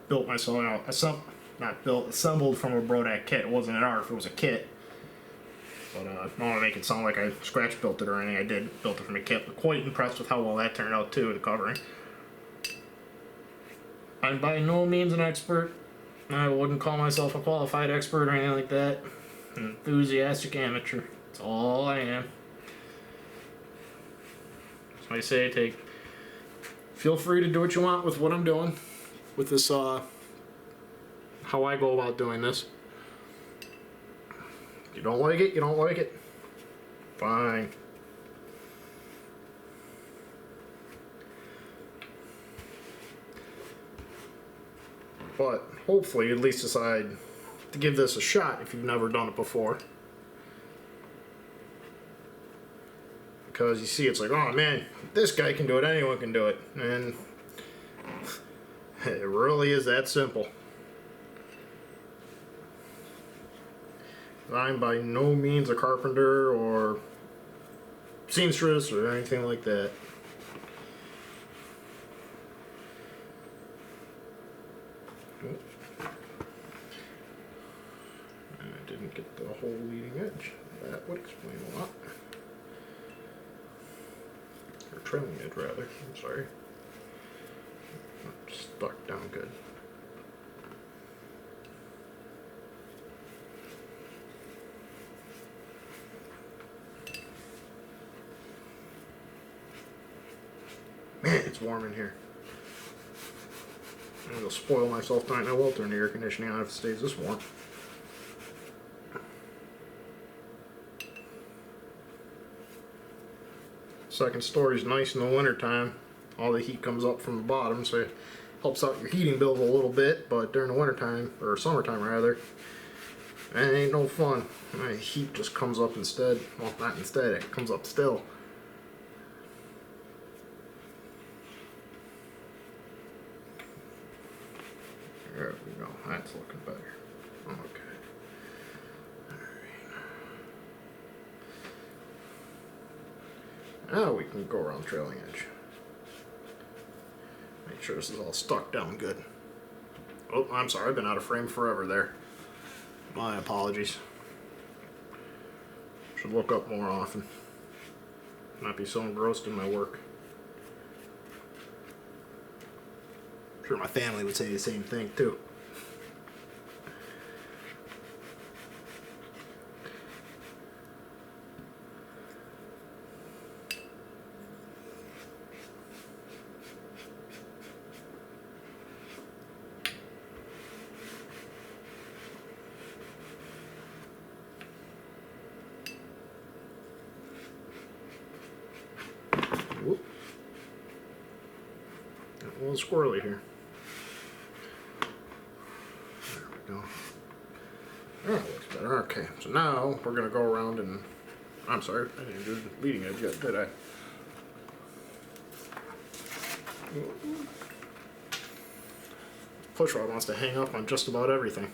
built myself. Assembled from a Brodak kit. It wasn't an ARF, it was a kit. But I don't want to make it sound like I scratch built it or anything. I did built it from a kit, but quite impressed with how well that turned out too, the covering. I'm by no means an expert. I wouldn't call myself a qualified expert or anything like that. An enthusiastic amateur. That's all I am. So I say, feel free to do what you want with what I'm doing. With this, how I go about doing this. If you don't like it, you don't like it. Fine. But hopefully you at least decide to give this a shot if you've never done it before. Because you see, it's like, oh man, this guy can do it, anyone can do it. And it really is that simple. I'm by no means a carpenter or seamstress or anything like that. I didn't get the whole leading edge. That would explain a lot. Or trailing edge, rather. I'm sorry. Stuck down good. Man, it's warm in here. I'm gonna spoil myself tonight. I will turn the air conditioning on if it stays this warm. Second story's nice in the wintertime. All the heat comes up from the bottom, so it helps out your heating bill a little bit, but during the wintertime, or summertime rather, it ain't no fun. The heat just comes up instead. Well, not instead, it comes up still. There we go. That's looking better. Okay. Alright. Now we can go around trailing edge. Make sure this is all stuck down good. Oh, I'm sorry. I've been out of frame forever there. My apologies. Should look up more often. Not be so engrossed in my work. I'm sure my family would say the same thing too. A little squirrely here. There we go. Oh, that looks better. Okay, so now we're going to go around and... I'm sorry, I didn't do the leading edge yet, did I? Push rod wants to hang up on just about everything.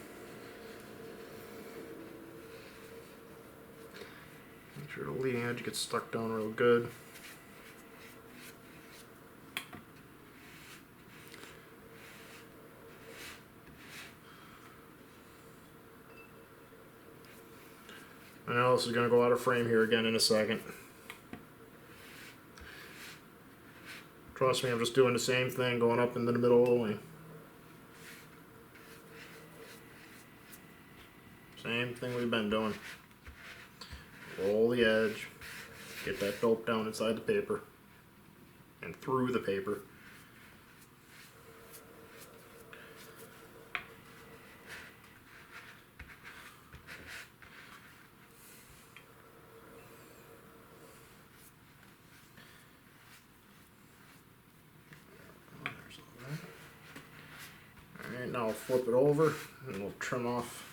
Make sure the leading edge gets stuck down real good. I know this is going to go out of frame here again in a second. Trust me, I'm just doing the same thing, going up into the middle of the wing. Same thing we've been doing. Roll the edge, get that dope down inside the paper and through the paper. Alright, now I'll flip it over and we'll trim off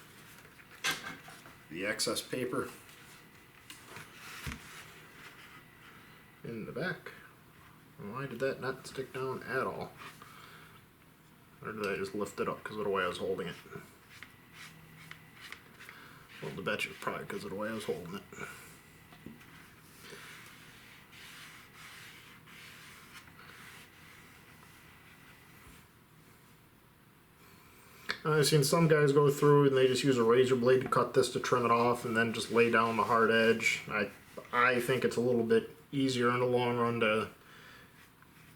the excess paper in the back. Why did that not stick down at all? Or did I just lift it up because of the way I was holding it? Well, the bet you probably because of the way I was holding it. I've seen some guys go through and they just use a razor blade to cut this to trim it off and then just lay down the hard edge. I think it's a little bit easier in the long run to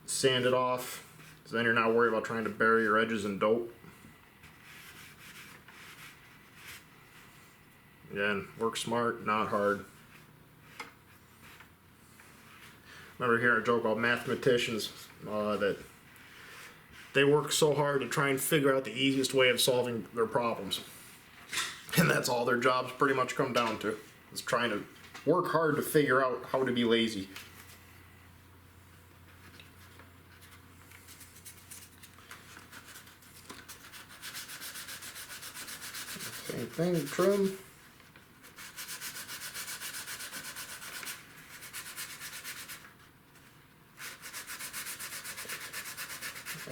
sand it off, so then you're not worried about trying to bury your edges in dope. Again, work smart, not hard. Remember hearing a joke about mathematicians that they work so hard to try and figure out the easiest way of solving their problems. And that's all their jobs pretty much come down to, is trying to work hard to figure out how to be lazy. Same thing, trim.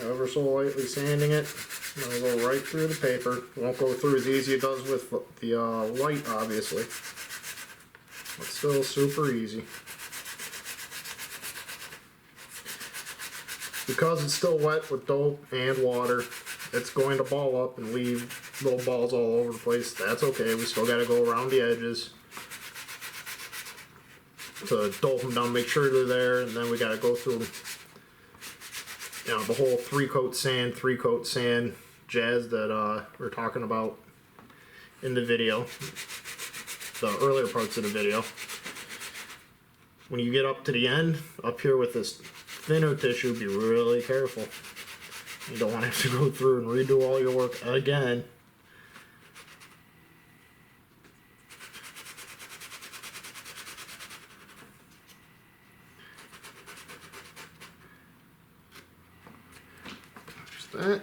Ever so lightly sanding it. It'll go right through the paper. Won't go through as easy as it does with the white, obviously. But still super easy. Because it's still wet with dope and water, it's going to ball up and leave little balls all over the place. That's okay. We still got to go around the edges to dope them down, make sure they're there, and then we got to go through the whole 3-coat sand jazz that we're talking about in the video, the earlier parts of the video. When you get up to the end, up here with this thinner tissue, be really careful. You don't want to have to go through and redo all your work again. That.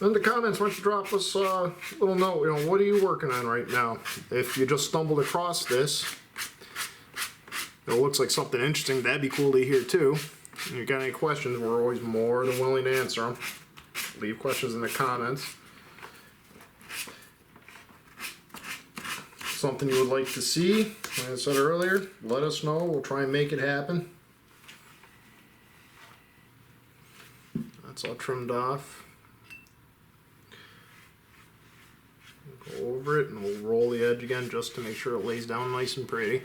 In the comments, why don't you drop us a little note, what are you working on right now? If you just stumbled across this, it looks like something interesting, that'd be cool to hear too. If you got any questions, we're always more than willing to answer them. Leave questions in the comments. Something you would like to see, like I said earlier, let us know, we'll try and make it happen. That's all trimmed off. Go over it and we'll roll the edge again just to make sure it lays down nice and pretty.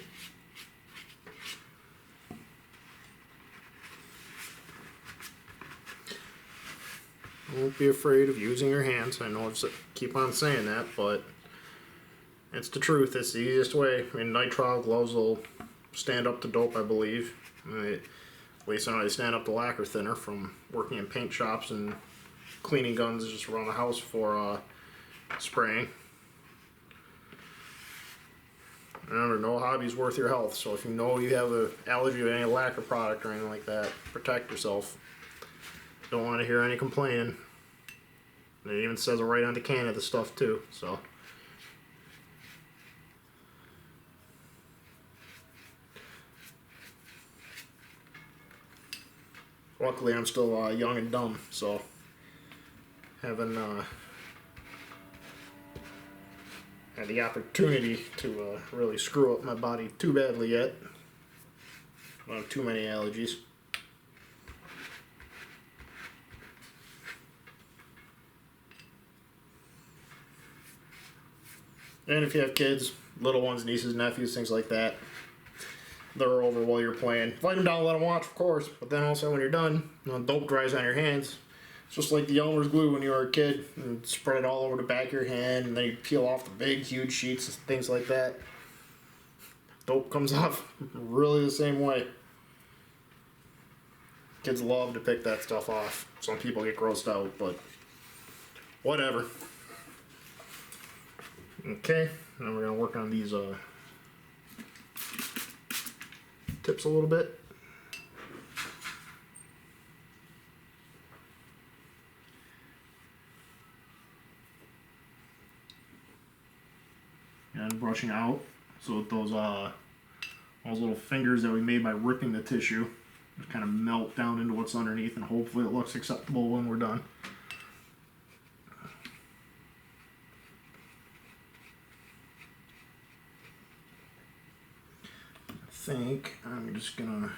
Don't be afraid of using your hands. I know I keep on saying that, but it's the truth. It's the easiest way. I mean, nitrile gloves will stand up to dope, I believe. At least I know they stand up to lacquer thinner from working in paint shops and cleaning guns just around the house for spraying. Remember, no hobby's worth your health, so if you know you have an allergy to any lacquer product or anything like that, protect yourself. Don't want to hear any complaining. And it even says it right on the can of the stuff too, so. Luckily, I'm still young and dumb, so haven't had the opportunity to really screw up my body too badly yet. I don't have too many allergies. And if you have kids, little ones, nieces, nephews, things like that, they're over while you're playing. Light them down, let them watch, of course, but then also when you're done, dope dries on your hands. It's just like the Elmer's glue when you were a kid, and spread it all over the back of your hand, and then you peel off the big, huge sheets and things like that. Dope comes off really the same way. Kids love to pick that stuff off. Some people get grossed out, but whatever. Okay, now we're going to work on these tips a little bit. And brushing out so that those little fingers that we made by ripping the tissue just kind of melt down into what's underneath, and hopefully it looks acceptable when we're done. I think I'm just gonna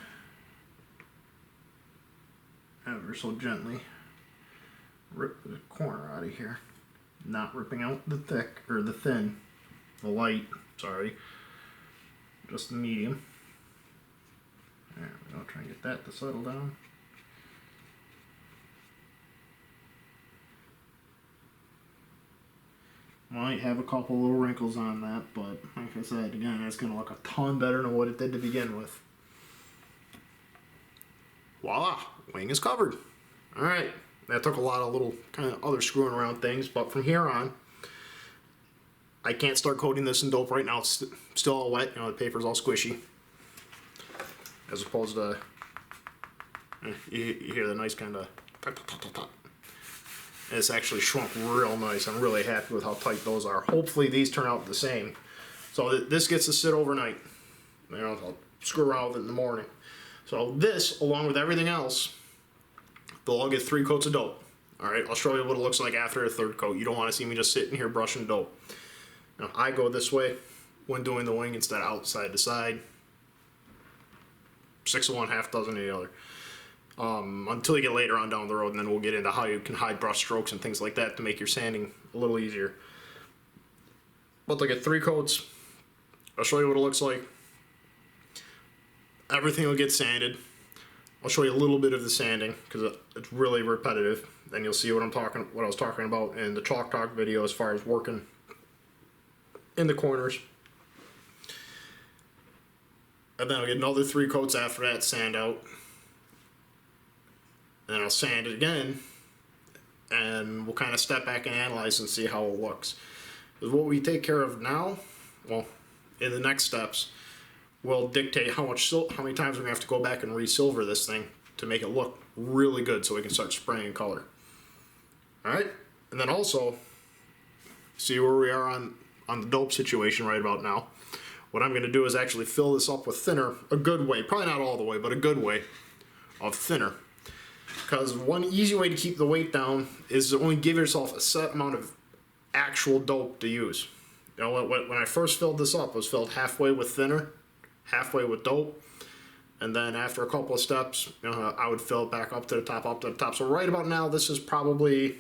ever so gently rip the corner out of here, not ripping out the thick or the thin, the light, sorry, just the medium. There we go, try and get that to settle down. Might have a couple little wrinkles on that, but like I said, again, it's going to look a ton better than what it did to begin with. Voila! Wing is covered. Alright, that took a lot of little kind of other screwing around things, but from here on, I can't start coating this in dope right now. It's still all wet, the paper's all squishy. As opposed to, you hear the nice kind of tut. It's actually shrunk real nice. I'm really happy with how tight those are. Hopefully these turn out the same. So this gets to sit overnight. I'll screw around with it in the morning. So this, along with everything else, they'll all get 3 coats of dope. Alright, I'll show you what it looks like after a 3rd coat. You don't want to see me just sitting here brushing dope. Now, I go this way when doing the wing instead of outside to side. 6 of one, half dozen of the other. Until you get later on down the road, and then we'll get into how you can hide brush strokes and things like that to make your sanding a little easier. But they'll get 3 coats. I'll show you what it looks like. Everything will get sanded. I'll show you a little bit of the sanding because it's really repetitive. Then you'll see what I was talking about in the Chalk Talk video as far as working in the corners. And then I'll get another 3 coats after that, sand out. And then I'll sand it again, and we'll kind of step back and analyze and see how it looks. Because what we take care of now, well, in the next steps, will dictate how many times we're going to have to go back and re-silver this thing to make it look really good so we can start spraying color. Alright? And then also, see where we are on the dope situation right about now. What I'm going to do is actually fill this up with thinner, a good way, probably not all the way, but a good way of thinner. Because one easy way to keep the weight down is to only give yourself a set amount of actual dope to use. When I first filled this up, it was filled halfway with thinner, halfway with dope, and then after a couple of steps, I would fill it back up to the top, So right about now, this is probably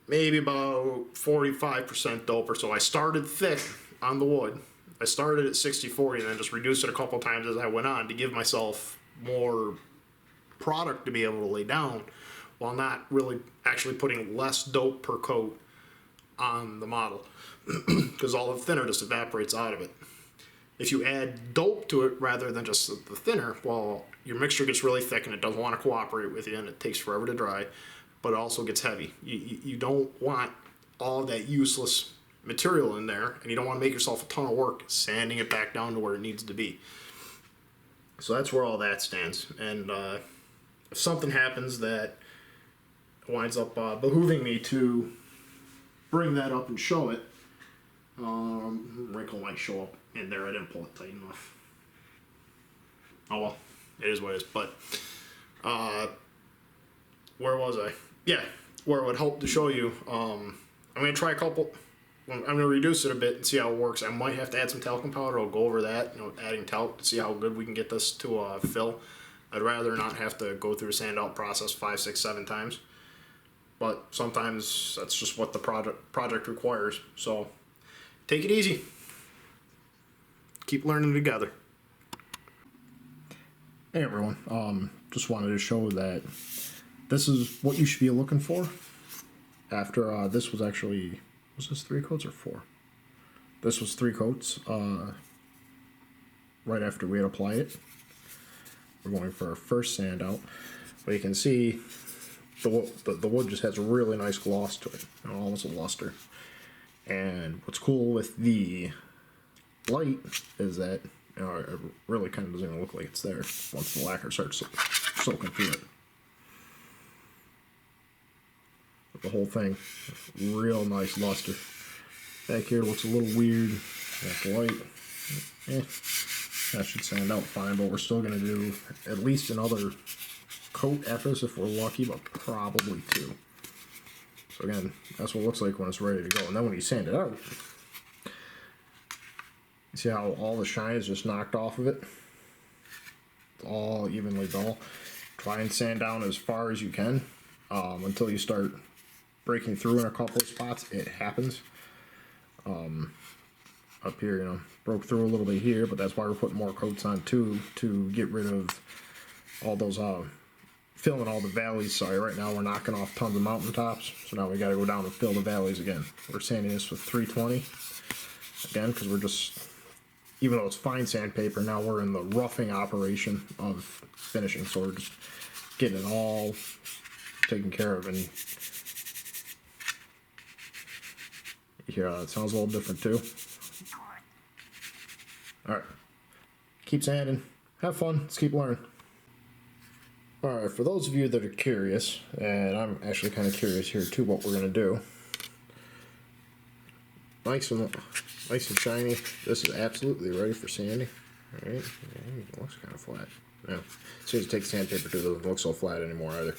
maybe about 45% dope or so. I started thick on the wood. I started at 60-40 and then just reduced it a couple times as I went on to give myself more product to be able to lay down while not really actually putting less dope per coat on the model because all the thinner just evaporates out of it. If you add dope to it rather than just the thinner, well, your mixture gets really thick and it doesn't want to cooperate with you and it takes forever to dry, but it also gets heavy. You don't want all that useless material in there, and you don't want to make yourself a ton of work sanding it back down to where it needs to be. So that's where all that stands. And if something happens that winds up behooving me to bring that up and show it, wrinkle might show up in there. I didn't pull it tight enough. Oh well, it is what it is. But where was I? Yeah, where it would help to show you. I'm gonna try a couple. I'm gonna reduce it a bit and see how it works. I might have to add some talcum powder. I'll go over that. Adding talc to see how good we can get this to fill. I'd rather not have to go through a sand out process 5, 6, 7 times. But sometimes that's just what the project requires. So take it easy. Keep learning together. Hey everyone, just wanted to show that this is what you should be looking for after this was actually, was this 3 coats or 4? This was 3 coats right after we had applied it. We're going for our first sand out, but you can see the wood just has a really nice gloss to it, almost a luster. And what's cool with the light is that it really kind of doesn't even look like it's there once the lacquer starts soaking through it. But the whole thing, real nice luster. Back here looks a little weird. Got the light. That should sand out fine, but we're still going to do at least another coat after this if we're lucky, but probably 2. So again, that's what it looks like when it's ready to go. And then when you sand it out, you see how all the shine is just knocked off of it? It's all evenly dull. Try and sand down as far as you can until you start breaking through in a couple of spots. It happens. Up here, broke through a little bit here, but that's why we're putting more coats on too, to get rid of all those filling all the valleys. Sorry, right now we're knocking off tons of mountaintops, so now we got to go down and fill the valleys again. We're sanding this with 320 again because we're just, even though it's fine sandpaper, now we're in the roughing operation of finishing, so we're just getting it all taken care of. And here, it sounds a little different too. Alright, keep sanding, have fun, let's keep learning. Alright, for those of you that are curious, and I'm actually kind of curious here too what we're going to do. Nice and shiny. This is absolutely ready for sanding. Alright, it looks kind of flat. Yeah, seems to take sandpaper too, doesn't look so flat anymore either.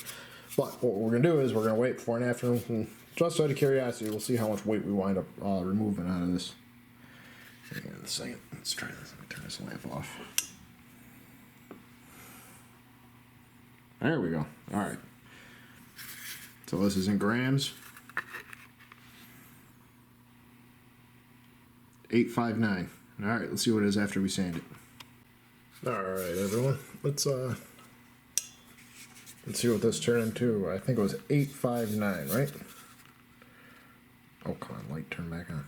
But what we're going to do is we're going to wait before and after, and just out of curiosity, we'll see how much weight we wind up removing out of this. Hang on a second. Let's try this. Let me turn this lamp off. There we go. Alright. So this is in grams. 859. Alright, let's see what it is after we sand it. Alright, everyone. Let's see what this turned into. I think it was 859, right? Oh, come on. Light turn back on.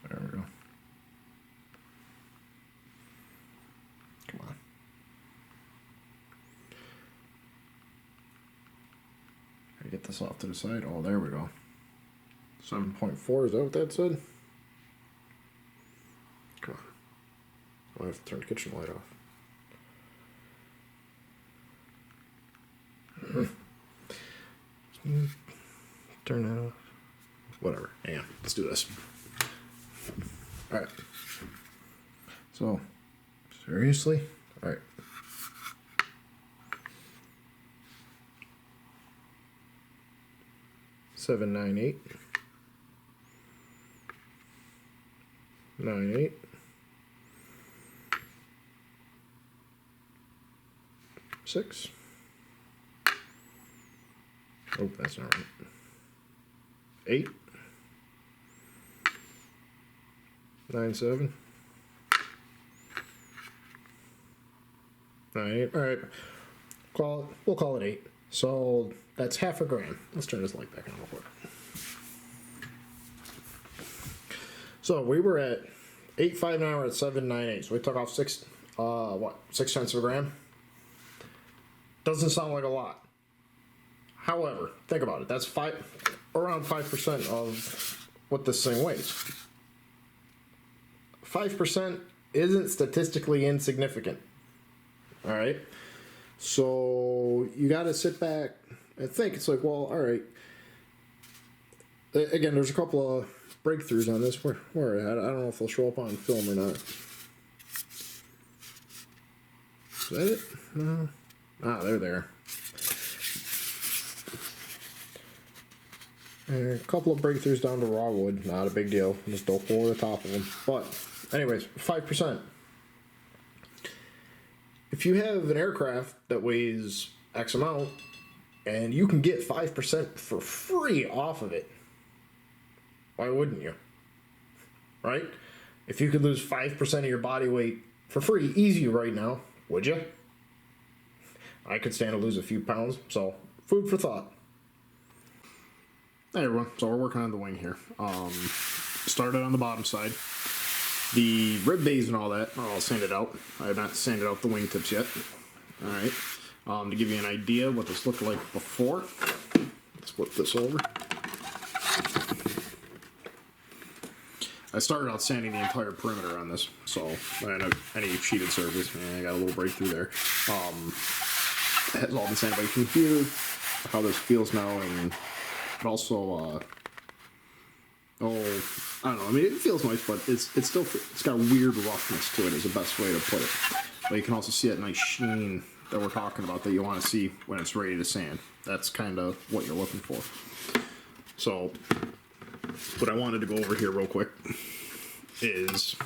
There we go. Come on. I get this off to the side. Oh, there we go. 7.4. Is that what that said? Come on. I have to turn the kitchen light off. Turn that off. Whatever. Hang on. Let's do this. Alright. So, seriously? Alright. Seven, 9, 8. 9, 8. 6. Oh, that's not right. 8. 9, 7. All right. We'll call it 8. So that's half a gram. Let's turn this light back on real quick. So we were at 8.5 now. We're at 7.98. So we took off 6 cents a gram. Doesn't sound like a lot. However, think about it. That's around 5% of what this thing weighs. 5% isn't statistically insignificant. All right. So you got to sit back and think. It's like, well, all right. Again, there's a couple of breakthroughs on this. Where I don't know if they'll show up on film or not. Is that it? No. They're there. And a couple of breakthroughs down to raw wood. Not a big deal. Just don't pour the top of them. But, anyways, 5%. If you have an aircraft that weighs X amount, and you can get 5% for free off of it, why wouldn't you? Right? If you could lose 5% of your body weight for free, easy right now, would you? I could stand to lose a few pounds, so food for thought. Hey everyone, so we're working on the wing here. Started on the bottom side. The rib bays and all that are all sanded out. I have not sanded out the wingtips yet. Alright. To give you an idea of what this looked like before, let's flip this over. I started out sanding the entire perimeter on this, so I didn't have any sheeted surface. I got a little breakthrough there. It has all been sanded by computer, how this feels now, and it also, I don't know. I mean, it feels nice, but it's got a weird roughness to it. Is the best way to put it. But you can also see that nice sheen that we're talking about that you want to see when it's ready to sand. That's kind of what you're looking for. So, what I wanted to go over here real quick is,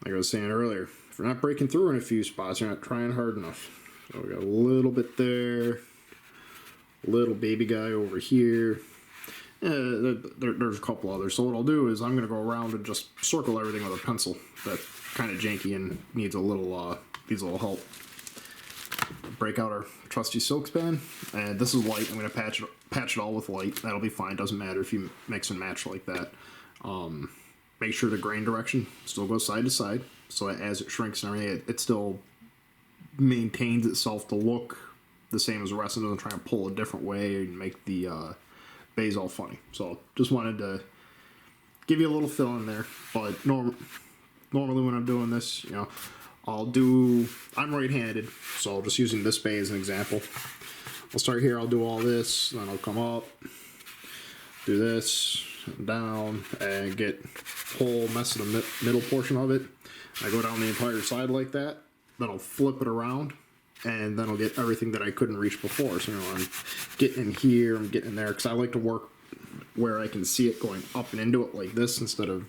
like I was saying earlier, if you're not breaking through in a few spots, you're not trying hard enough. So we got a little bit there, little baby guy over here. There's a couple others. So what I'll do is I'm going to go around and just circle everything with a pencil. That's kind of janky and needs a little help. Break out our trusty silk span, and this is light. I'm going to patch it all with light. That'll be fine. Doesn't matter if you mix and match like that. Make sure the grain direction still goes side to side, so that as it shrinks and everything, it still maintains itself to look the same as the rest. It doesn't try and pull a different way and make the bays all funny. So just wanted to give you a little fill in there. But normally when I'm doing this, I'm right-handed, so just using this bay as an example. I'll start here, I'll do all this, then I'll come up, do this, down, and get whole mess of the middle portion of it. I go down the entire side like that, then I'll flip it around, and then I'll get everything that I couldn't reach before. So, I'm getting in here, I'm getting in there, because I like to work where I can see it going up and into it like this, instead of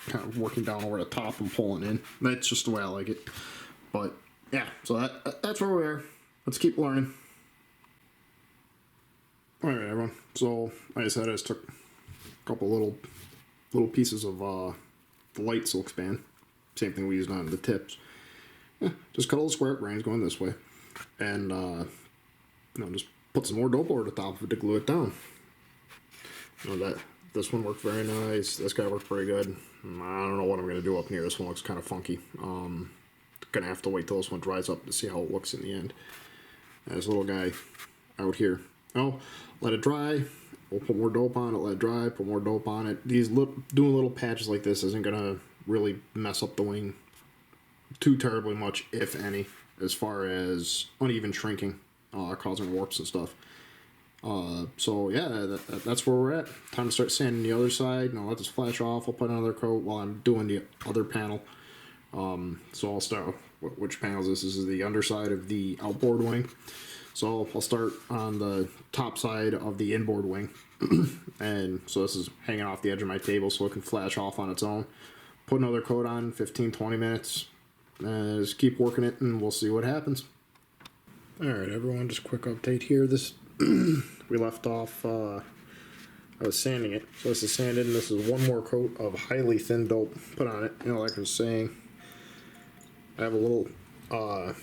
kind of working down over the top and pulling in. That's just the way I like it. But, yeah, so that's where we are. Let's keep learning. Alright, everyone. So, like I said, I just took a couple little pieces of the light silk span. Same thing we used on the tips. Yeah, just cut all the square grains going this way. And, just put some more dope over the top of it to glue it down. This one worked very nice. This guy worked very good. I don't know what I'm going to do up here. This one looks kind of funky. Going to have to wait till this one dries up to see how it looks in the end. And this little guy out here. Oh, let it dry. We'll put more dope on it, let it dry, put more dope on it. Doing little patches like this isn't going to really mess up the wing too terribly much, if any, as far as uneven shrinking, causing warps and stuff. So yeah, that's where we're at. Time to start sanding the other side. I'll let this flash off. I'll put another coat while I'm doing the other panel. So I'll start with which panels this is the underside of the outboard wing. So I'll start on the top side of the inboard wing. And so this is hanging off the edge of my table so it can flash off on its own. Put another coat on, 15-20 minutes. Just keep working it and we'll see what happens. Alright everyone, just a quick update here. We left off, I was sanding it. So this is sanded and this is one more coat of highly thin dope put on it. Like I was saying, I have a little, I'll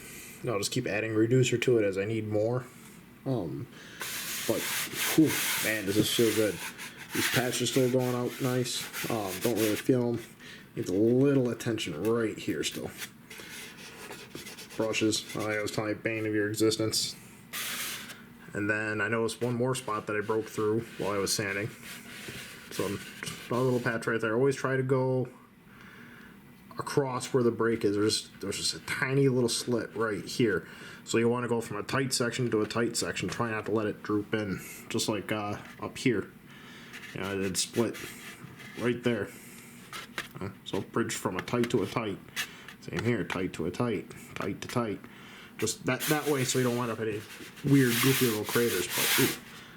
just keep adding reducer to it as I need more. But, whew, man, does this feel good. These patches still going out nice. Don't really feel them. Needs a little attention right here still. Brushes, like I was telling you, bane of your existence. And then I noticed one more spot that I broke through while I was sanding. So another little patch right there. Always try to go across where the break is. There's just a tiny little slit right here. So you want to go from a tight section to a tight section. Try not to let it droop in, just like up here. You know, it split right there. So bridge from a tight to a tight. Same here, tight to a tight, tight to tight. Just that way, so you don't wind up any weird, goofy little craters. But ooh,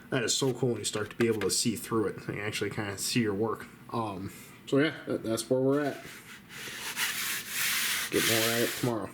that is so cool when you start to be able to see through it and actually kind of see your work. So yeah, that's where we're at. Get more at it tomorrow.